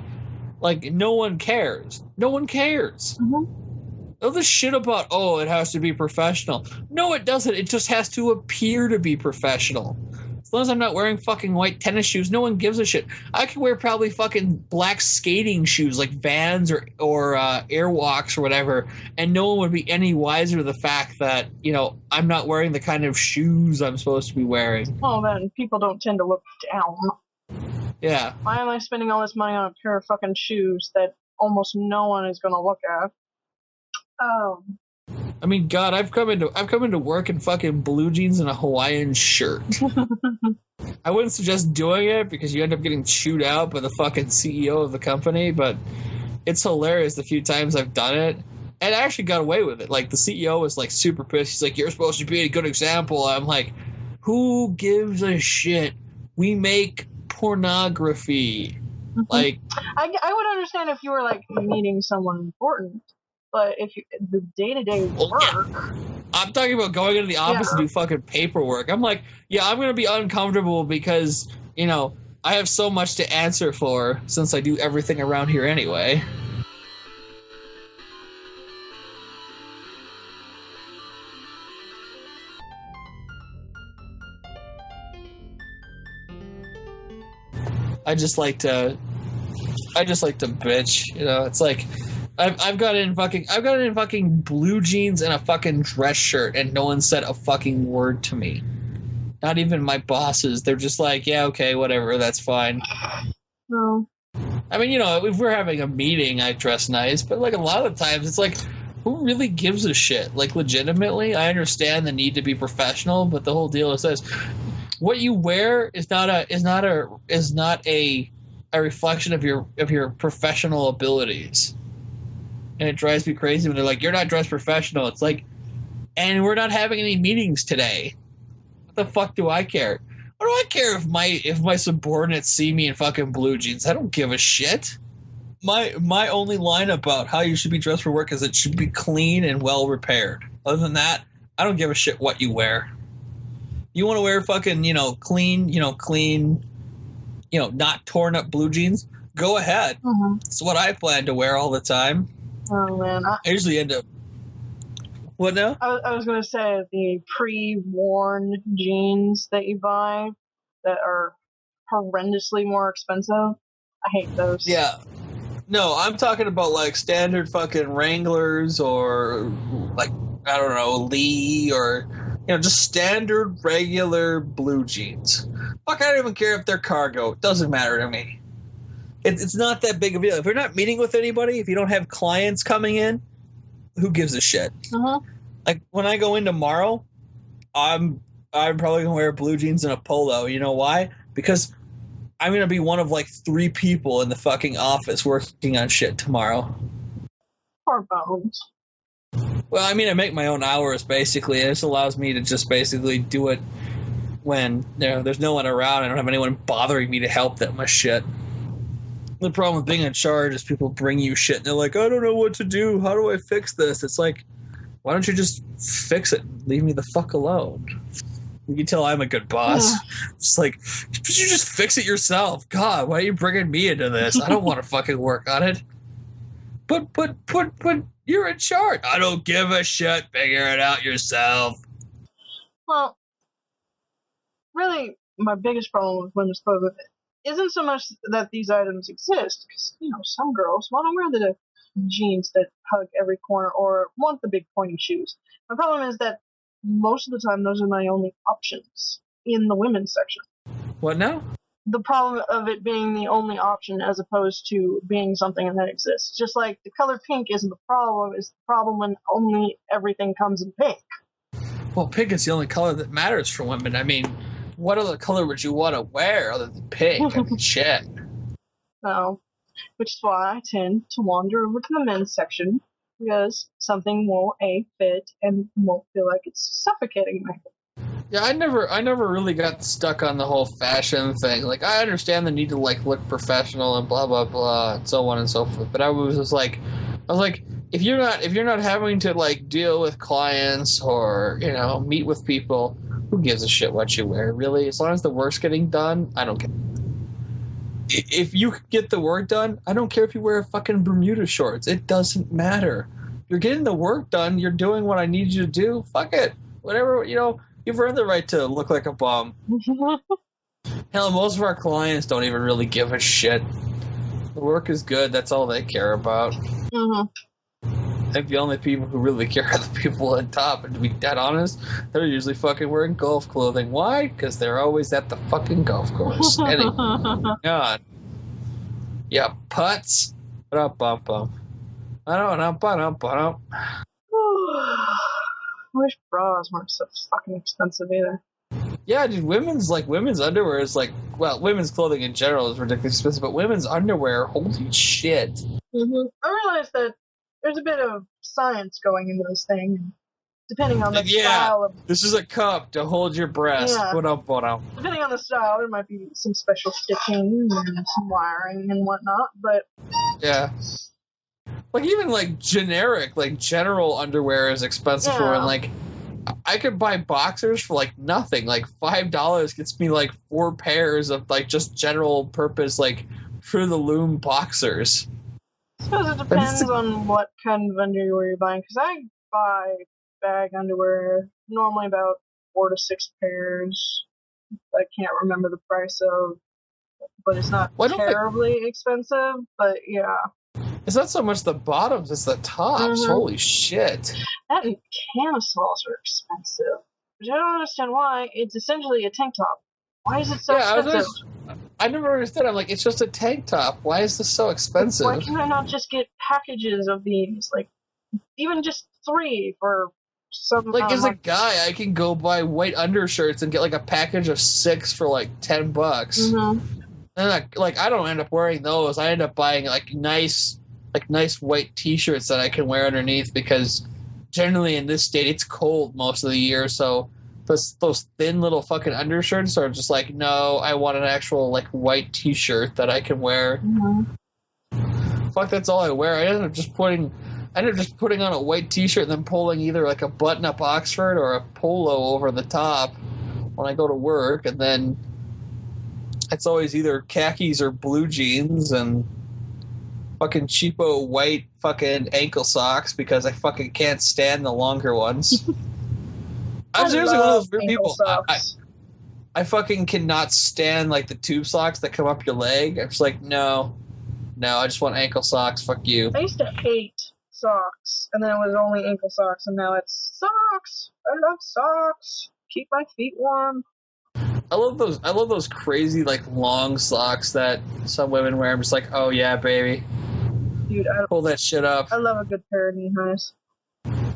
like, no one cares. No one cares. Mm-hmm. All this shit about, it has to be professional. No, it doesn't. It just has to appear to be professional. As long as I'm not wearing fucking white tennis shoes, no one gives a shit. I could wear probably fucking black skating shoes like Vans or Airwalks or whatever, and no one would be any wiser to the fact that, I'm not wearing the kind of shoes I'm supposed to be wearing. Oh, man, people don't tend to look down. Yeah. Why am I spending all this money on a pair of fucking shoes that almost no one is going to look at? I mean, God, I've come into work in fucking blue jeans and a Hawaiian shirt. I wouldn't suggest doing it because you end up getting chewed out by the fucking CEO of the company, but it's hilarious the few times I've done it. And I actually got away with it. Like, the CEO was, like, super pissed. He's like, you're supposed to be a good example. I'm like, who gives a shit? We make pornography. Like, I would understand if you were like meeting someone important, but if the day-to-day work, I'm talking about going into the office and do fucking paperwork. I'm like, I'm gonna be uncomfortable because I have so much to answer for since I do everything around here anyway. I just like to bitch, It's like I've got in fucking blue jeans and a fucking dress shirt, and no one said a fucking word to me. Not even my bosses. They're just like, yeah, okay, whatever, that's fine. No. I mean, if we're having a meeting, I dress nice, but like a lot of times, it's like, who really gives a shit? Like, legitimately, I understand the need to be professional, but the whole deal is this. What you wear is not a reflection of your professional abilities, and it drives me crazy when they're like, "You're not dressed professional." It's like, and we're not having any meetings today. What the fuck do I care? What do I care if my subordinates see me in fucking blue jeans? I don't give a shit. My only line about how you should be dressed for work is it should be clean and well repaired. Other than that, I don't give a shit what you wear. You want to wear fucking, clean, not torn up blue jeans? Go ahead. Mm-hmm. It's what I plan to wear all the time. Oh, man. I usually end up... What now? I was going to say the pre-worn jeans that you buy that are horrendously more expensive. I hate those. Yeah. No, I'm talking about, like, standard fucking Wranglers or, like, I don't know, Lee or... just standard, regular blue jeans. Fuck, I don't even care if they're cargo. It doesn't matter to me. It's not that big of a deal. If you're not meeting with anybody, if you don't have clients coming in, who gives a shit? Uh-huh. like when I go in tomorrow, I'm probably gonna wear blue jeans and a polo. You know why? Because I'm gonna be one of like 3 people in the fucking office working on shit tomorrow. Poor Bones. Well, I mean, I make my own hours basically. This allows me to just basically do it when there's no one around. I don't have anyone bothering me to help them with shit. The problem with being in charge is people bring you shit and they're like, I don't know what to do. How do I fix this? It's like, why don't you just fix it? Leave me the fuck alone. You can tell I'm a good boss. It's like, you just fix it yourself. God, why are you bringing me into this? I don't want to fucking work on it. But you're in charge. I don't give a shit. Figure it out yourself. Well, really, my biggest problem with women's clothing isn't so much that these items exist, because, some girls want to wear the jeans that hug every corner or want the big pointy shoes. My problem is that most of the time those are my only options in the women's section. What now? The problem of it being the only option as opposed to being something that exists. Just like the color pink isn't the problem, it's the problem when only everything comes in pink. Well, pink is the only color that matters for women. I mean, what other color would you want to wear other than pink? I mean, shit. No. Which is why I tend to wander over to the men's section, because something won't fit and won't feel like it's suffocating me. Yeah, I never really got stuck on the whole fashion thing. Like, I understand the need to like look professional and blah blah blah and so on and so forth. But I was like, if you're not having to like deal with clients or meet with people, who gives a shit what you wear? Really, as long as the work's getting done, I don't care. If you get the work done, I don't care if you wear fucking Bermuda shorts. It doesn't matter. You're getting the work done. You're doing what I need you to do. Fuck it. Whatever, you've earned the right to look like a bum. Hell, most of our clients don't even really give a shit. The work is good. That's all they care about. Mm-hmm. I think the only people who really care are the people on top. And to be dead honest, they're usually fucking wearing golf clothing. Why? Because they're always at the fucking golf course. Anyway, God. Yeah, putts. I wish bras weren't so fucking expensive either. Yeah, dude, women's underwear is women's clothing in general is ridiculously expensive, but women's underwear, holy shit. Mm-hmm. I realized that there's a bit of science going into this thing, depending on the style of... This is a cup to hold your breast. Yeah. Depending on the style, there might be some special stitching and some wiring and whatnot, but... Yeah. Like, even, general underwear is expensive for, and, I could buy boxers for, nothing. $5 gets me, 4 pairs of, just general purpose, through-the-loom boxers. I suppose it depends on what kind of underwear you're buying, because I buy bag underwear, normally about 4 to 6 pairs. I can't remember the price of, but it's not terribly expensive, but yeah. It's not so much the bottoms, it's the tops. Mm-hmm. Holy shit. That and camisoles are expensive. Which I don't understand why. It's essentially a tank top. Why is it so expensive? I never understood. I'm like, it's just a tank top. Why is this so expensive? Why can I not just get packages of these? Even just 3 for some... as a guy, I can go buy white undershirts and get, a package of 6 for, $10 bucks. Mm-hmm. And, I don't end up wearing those. I end up buying, nice white t-shirts that I can wear underneath, because generally in this state it's cold most of the year, so those thin little fucking undershirts are just no, I want an actual white t-shirt that I can wear. Mm-hmm. Fuck, that's all I wear. I end up just putting on a white t-shirt and then pulling either a button-up Oxford or a polo over the top when I go to work, and then it's always either khakis or blue jeans and fucking cheapo white fucking ankle socks, because I fucking can't stand the longer ones. I'm seriously one of those weird people. I fucking cannot stand the tube socks that come up your leg. I'm just no, I just want ankle socks. Fuck you. I used to hate socks, and then it was only ankle socks, and now it's socks. I love socks. Keep my feet warm. I love those crazy long socks that some women wear. I'm just oh yeah, baby. Dude, pull that shit up. I love a good pair of knee highs.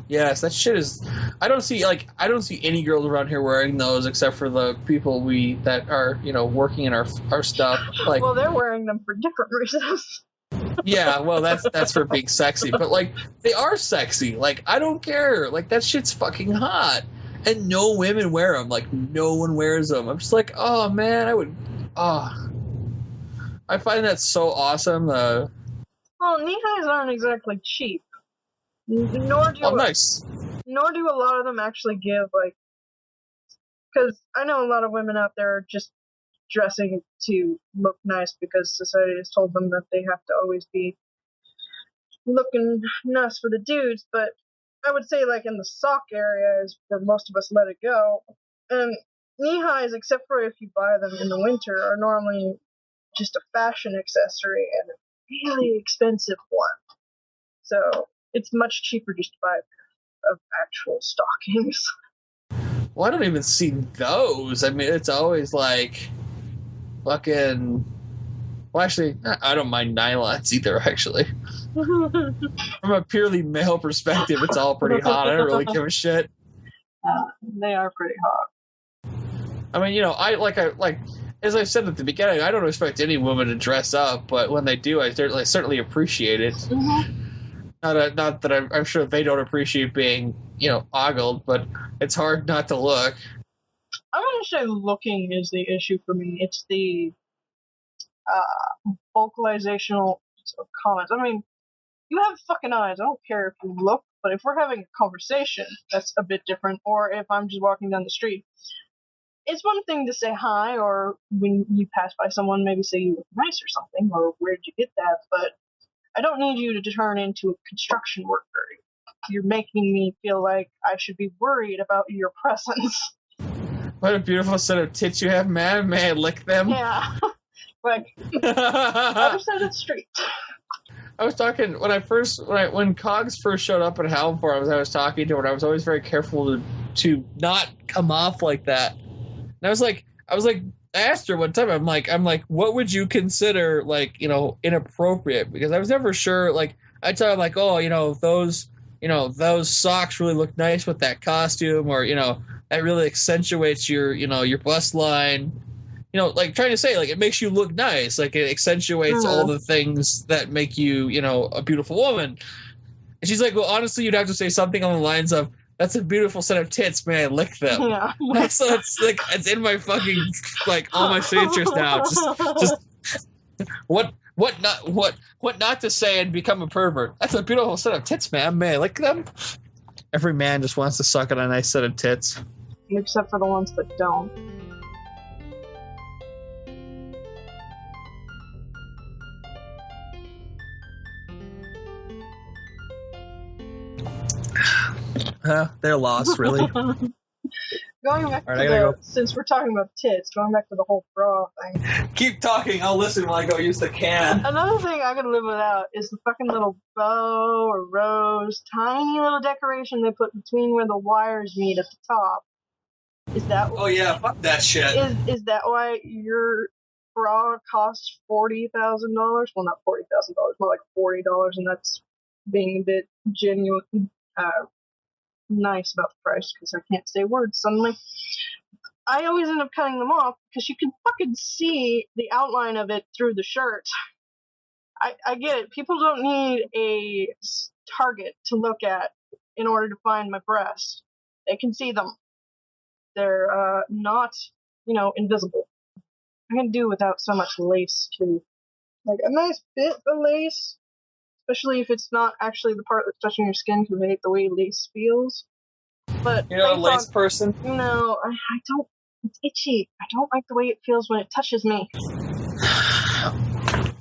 Yes, that shit is. I don't see any girls around here wearing those except for the people that are working in our stuff. Like, well, they're wearing them for different reasons. yeah, well, that's for being sexy, but like they are sexy. Like, I don't care. Like, that shit's fucking hot, and no women wear them. Like, no one wears them. I'm just like, oh man, I find that so awesome. Well, knee-highs aren't exactly cheap. Nor do nice. Nor do a lot of them actually give, like, because I know a lot of women out there are just dressing to look nice because society has told them that they have to always be looking nice for the dudes, but I would say, like, in the sock area is where most of us let it go. And knee-highs, except for if you buy them in the winter, are normally just a fashion accessory and a really expensive one. So it's much cheaper just to buy a pair of actual stockings. Well, I don't even see those. I mean, it's always like fucking. Well, actually, I don't mind nylons either, actually. From a purely male perspective, it's all pretty hot. I don't really give a shit. They are pretty hot. I mean, I as I said at the beginning, I don't expect any woman to dress up, but when they do, I certainly appreciate it. Mm-hmm. Not that I'm sure they don't appreciate being, ogled, but it's hard not to look. I wouldn't say looking is the issue for me. It's the vocalizational comments. I mean, you have fucking eyes. I don't care if you look, but if we're having a conversation, that's a bit different. Or if I'm just walking down the street. It's one thing to say hi, or when you pass by someone, maybe say you look nice or something, or where'd you get that, but I don't need you to turn into a construction worker. You're making me feel like I should be worried about your presence. What a beautiful set of tits you have, man. May I lick them? Yeah. Like, other side of the street. I was talking, when Cogs first showed up at Halfor, I was talking to her, and I was always very careful to not come off like that. And I was like, I asked her one time, I'm like, what would you consider, like, inappropriate? Because I was never sure, like, I tell her, like, oh, those socks really look nice with that costume, or, that really accentuates your bust line. Like, trying to say, like, it makes you look nice, like, it accentuates all the things that make you, a beautiful woman. And she's like, well, honestly, you'd have to say something on the lines of, that's a beautiful set of tits, may I lick them? Yeah. So it's like, it's in my fucking, like, all my signatures now. Just what not to say and become a pervert. That's a beautiful set of tits, man. May I lick them? Every man just wants to suck on a nice set of tits. Except for the ones that don't. They're lost, really. Going back to since we're talking about tits, going back to the whole bra thing. Keep talking, I'll listen while I go use the can. Another thing I could live without is the fucking little bow or rose, tiny little decoration they put between where the wires meet at the top. Is that? Oh yeah, fuck that shit. Is that why your bra costs $40,000? Well, not $40,000, more like $40, and that's being a bit genuine. Nice about the price because I can't say words suddenly. I always end up cutting them off because you can fucking see the outline of it through the shirt. I get it. People don't need a target to look at in order to find my breasts. They can see them. They're not, invisible. I can do without so much lace too. Like a nice bit of lace. Especially if it's not actually the part that's touching your skin, because I hate the way lace feels. But you're not a lace person? No, I don't. It's itchy. I don't like the way it feels when it touches me.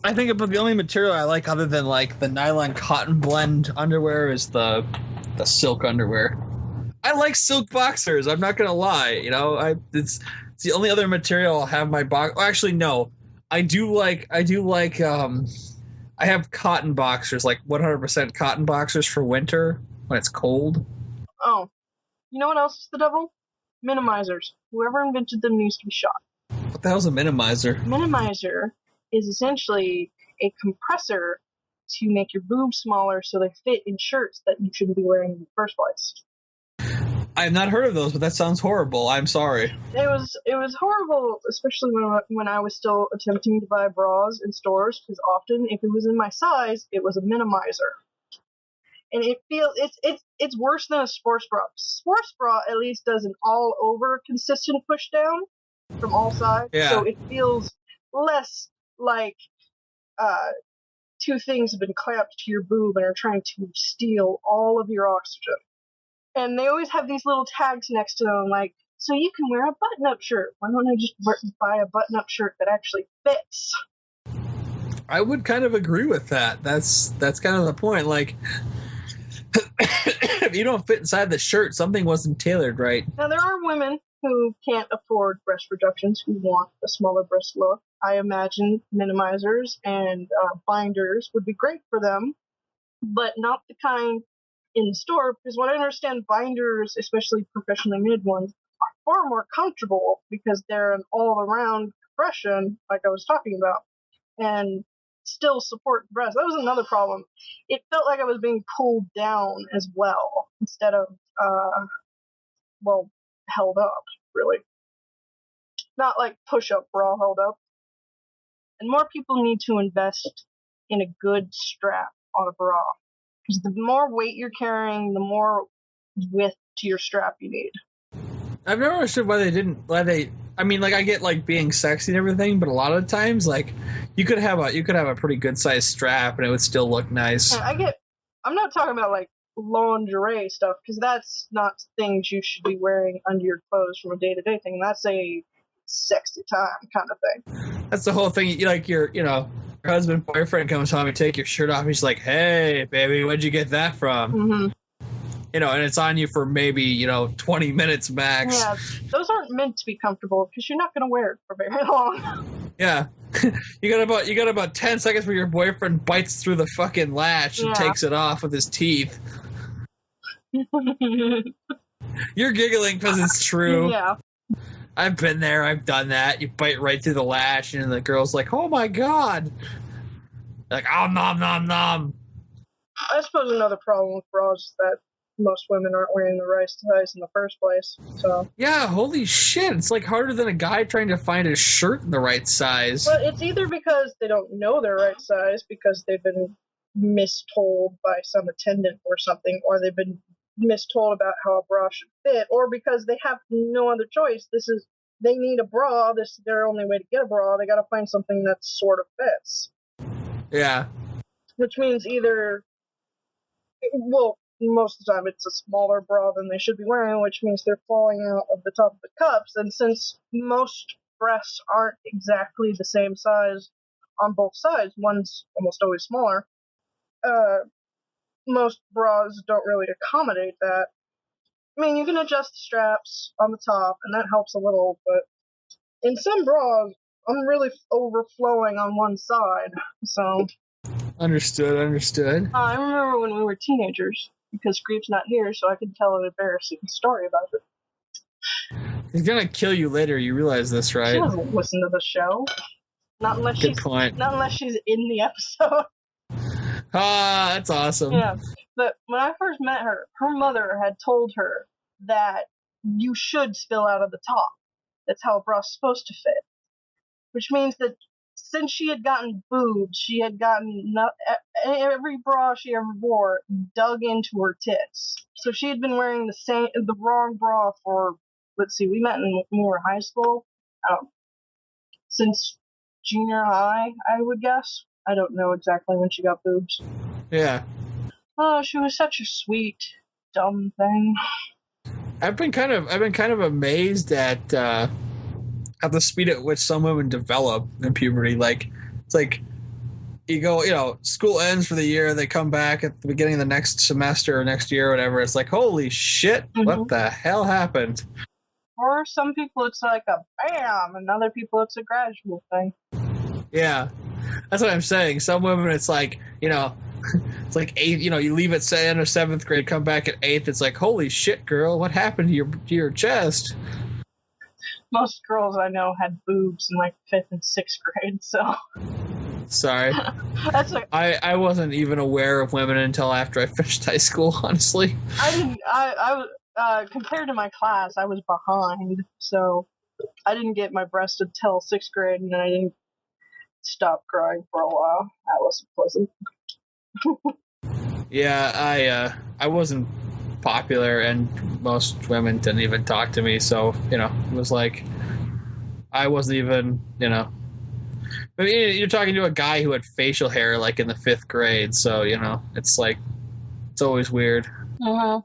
I think about the only material I like other than like the nylon cotton blend underwear is the silk underwear. I like silk boxers. I'm not gonna lie. It's the only other material I'll have my box. Oh, actually, no. I do like. I have cotton boxers, like 100% cotton boxers for winter when it's cold. Oh. You know what else is the devil? Minimizers. Whoever invented them needs to be shot. What the hell's a minimizer? Minimizer is essentially a compressor to make your boobs smaller so they fit in shirts that you shouldn't be wearing in the first place. I've not heard of those, but that sounds horrible. I'm sorry. It was horrible, especially when I was still attempting to buy bras in stores, because often if it was in my size, it was a minimizer. And it's worse than a sports bra. Sports bra at least does an all over consistent push down from all sides, so it feels less like two things have been clamped to your boob and are trying to steal all of your oxygen. And they always have these little tags next to them, like, so you can wear a button-up shirt. Why don't I just buy a button-up shirt that actually fits? I would kind of agree with that. That's kind of the point. Like, if you don't fit inside the shirt, something wasn't tailored right. Now, there are women who can't afford breast reductions who want a smaller breast look. I imagine minimizers and binders would be great for them, but not the kind in the store, because what I understand, binders, especially professionally made ones, are far more comfortable because they're an all-around compression, like I was talking about, and still support the breast. That was another problem. It felt like I was being pulled down as well, instead of, held up, really. Not like push-up bra held up. And more people need to invest in a good strap on a bra. Because the more weight you're carrying, the more width to your strap you need. I've never understood why they I mean, like, I get like being sexy and everything, but a lot of times, like, you could have a pretty good sized strap and it would still look nice. Yeah, I'm not talking about like lingerie stuff, because that's not things you should be wearing under your clothes from a day-to-day thing. That's a sexy time kind of thing. That's the whole thing. Like, your husband, boyfriend comes home, you take your shirt off, he's like, hey, baby, where'd you get that from? Mm-hmm. And it's on you for maybe, 20 minutes max. Yeah, those aren't meant to be comfortable, because you're not going to wear it for very long. Yeah. you got about 10 seconds where your boyfriend bites through the fucking latch and takes it off with his teeth. You're giggling because it's true. Yeah. I've been there. I've done that. You bite right through the lash, and the girl's like, oh, my God. Like, oh, nom, nom, nom. I suppose another problem with bras is that most women aren't wearing the right size in the first place. So yeah, holy shit. It's like harder than a guy trying to find his shirt in the right size. But it's either because they don't know their right size because they've been mistold by some attendant or something, or they've been mistold about how a bra should fit, or because they have no other choice. They need a bra. This is their only way to get a bra. They got to find something that sort of fits. Yeah. Which means either, most of the time it's a smaller bra than they should be wearing, which means they're falling out of the top of the cups. And since most breasts aren't exactly the same size on both sides, one's almost always smaller, most bras don't really accommodate that. I mean, you can adjust the straps on the top, and that helps a little, but in some bras, I'm really overflowing on one side, so... Understood. I remember when we were teenagers, because Creep's not here, so I can tell an embarrassing story about it. He's gonna kill you later, you realize this, right? She doesn't listen to the show. Not unless Good point. Not unless she's in the episode. Ah, that's awesome. Yeah, but when I first met her, her mother had told her that you should spill out of the top. That's how a bra's supposed to fit. Which means that since she had gotten boobs, she had gotten every bra she ever wore dug into her tits. So she had been wearing the wrong bra for, we met when we were in high school. Since junior high, I would guess. I don't know exactly when she got boobs. Yeah. Oh, she was such a sweet, dumb thing. I've been kind of amazed at the speed at which some women develop in puberty. Like, it's like you go, school ends for the year, they come back at the beginning of the next semester or next year or whatever. It's like, holy shit, what the hell happened? For some people, it's like a bam, and other people, it's a gradual thing. Yeah, that's what I'm saying. Some women, it's like, it's like 8th, you leave at end of 7th grade, come back at 8th, it's like, holy shit, girl, what happened to your chest? Most girls I know had boobs in like 5th and 6th grade, so. Sorry. That's like I wasn't even aware of women until after I finished high school, honestly. I didn't. I was compared to my class, I was behind, so I didn't get my breast until 6th grade, and then I didn't stop growing for a while. That wasn't pleasant. Yeah, I wasn't popular, and most women didn't even talk to me, so, it was like, I wasn't even, I mean, you're talking to a guy who had facial hair, like, in the 5th grade, so, it's like, it's always weird. Uh-huh.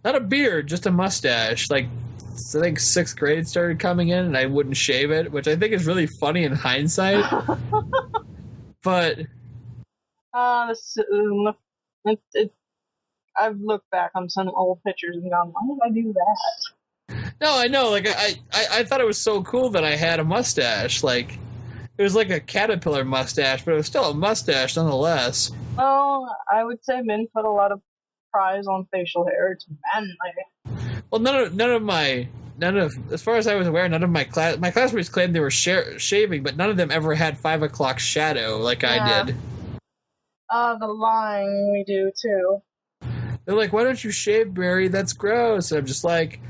Not a beard, just a mustache. Like, I think 6th grade started coming in, and I wouldn't shave it, which I think is really funny in hindsight. But I've looked back on some old pictures and gone, why did I do that? no, I know. Like, I thought it was so cool that I had a mustache. Like, it was like a caterpillar mustache, but it was still a mustache nonetheless. Well, I would say men put a lot of prize on facial hair. It's manly. Well, none of, as far as I was aware, none of my classmates claimed they were shaving, but none of them ever had 5 o'clock shadow like I did. The lying we do too. They're like, why don't you shave, Barry? That's gross. And I'm just like,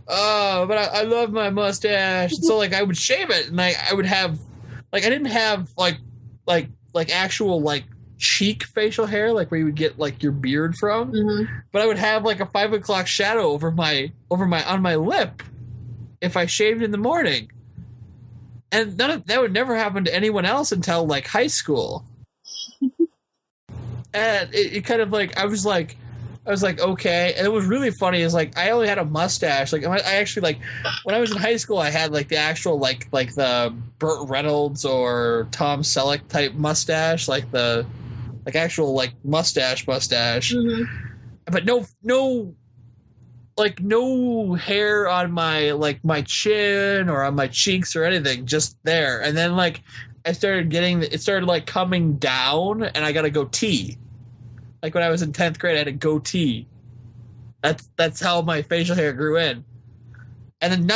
oh, but I love my mustache. So, like, I would shave it, and I would have, like, I didn't have, like actual, like, cheek facial hair, like, where you would get, like, your beard from. Mm-hmm. But I would have, like, a 5 o'clock shadow on my lip if I shaved in the morning. And that would never happen to anyone else until, like, high school. And it kind of, like, I was like, okay. And it was really funny is, like, I only had a mustache. Like, I actually, like, when I was in high school, I had, like, the actual, like the Burt Reynolds or Tom Selleck type mustache, like the, like, actual, like, mustache. Mm-hmm. But no hair on my, like, my chin or on my cheeks or anything, just there. And then, like, it started, like, coming down, and I got a goatee. Like, when I was in 10th grade, I had a goatee. That's how my facial hair grew in. And then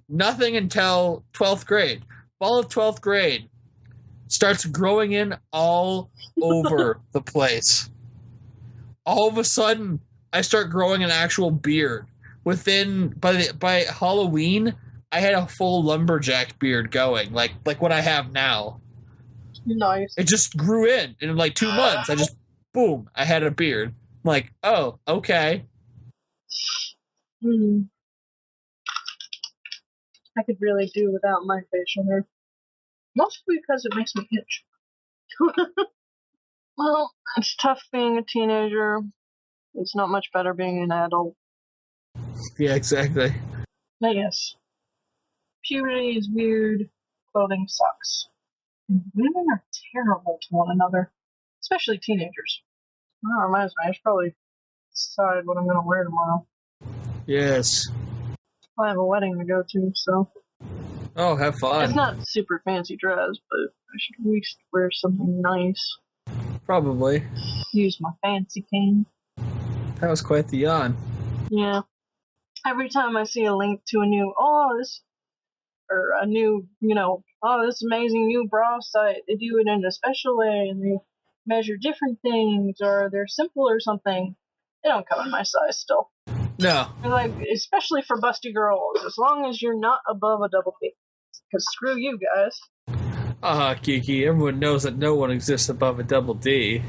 nothing until 12th grade. Fall of 12th grade starts growing in all over the place. All of a sudden, I start growing an actual beard. By Halloween, I had a full lumberjack beard going, like what I have now. Nice. It just grew in like 2 months. Boom, I had a beard. I'm like, oh, okay. I could really do without my facial hair. Mostly because it makes me itch. Well, it's tough being a teenager. It's not much better being an adult. Yeah, exactly. But yes. Puberty is weird. Clothing sucks. And women are terrible to one another. Especially teenagers. That reminds me, I should probably decide what I'm going to wear tomorrow. Yes. I have a wedding to go to, so. Oh, have fun. It's not super fancy dress, but I should at least wear something nice. Probably. Use my fancy cane. That was quite the yawn. Yeah. Every time I see a link to this amazing new bra site, they do it in a special way, and they measure different things, or they're simple or something. They don't come in my size still. No. And, like, especially for busty girls, as long as you're not above a double D. Because screw you guys. Kiki, everyone knows that no one exists above a double D.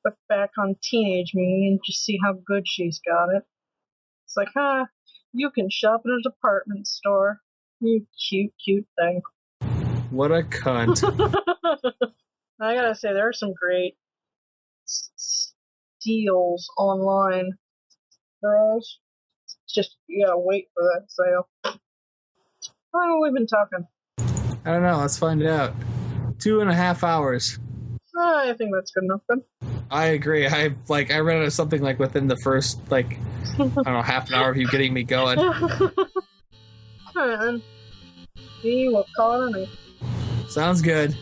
Look back on teenage me and just see how good she's got it. It's like, you can shop at a department store. You cute thing. What a cunt. I gotta say, there are some great deals online. Girls, just, you gotta wait for that sale. How long have we been talking? I don't know, let's find out. 2.5 hours. I think that's good enough then. I agree. I read out of something like within the first, like, I don't know, half an hour of you getting me going. Alright then. See, we'll call it a night. Sounds good.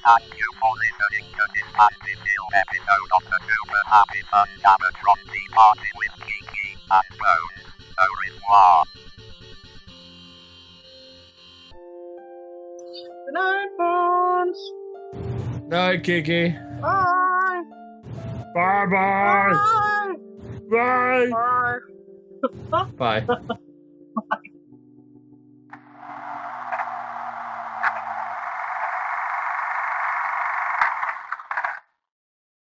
Thank you for listening to this fantasy-filled episode of the Super Happy Fun Gamatron Tea Party with Kiki and Bones. Au revoir. Night, Kiki. Bye. Bye-bye. Bye. Bye. Bye. Bye.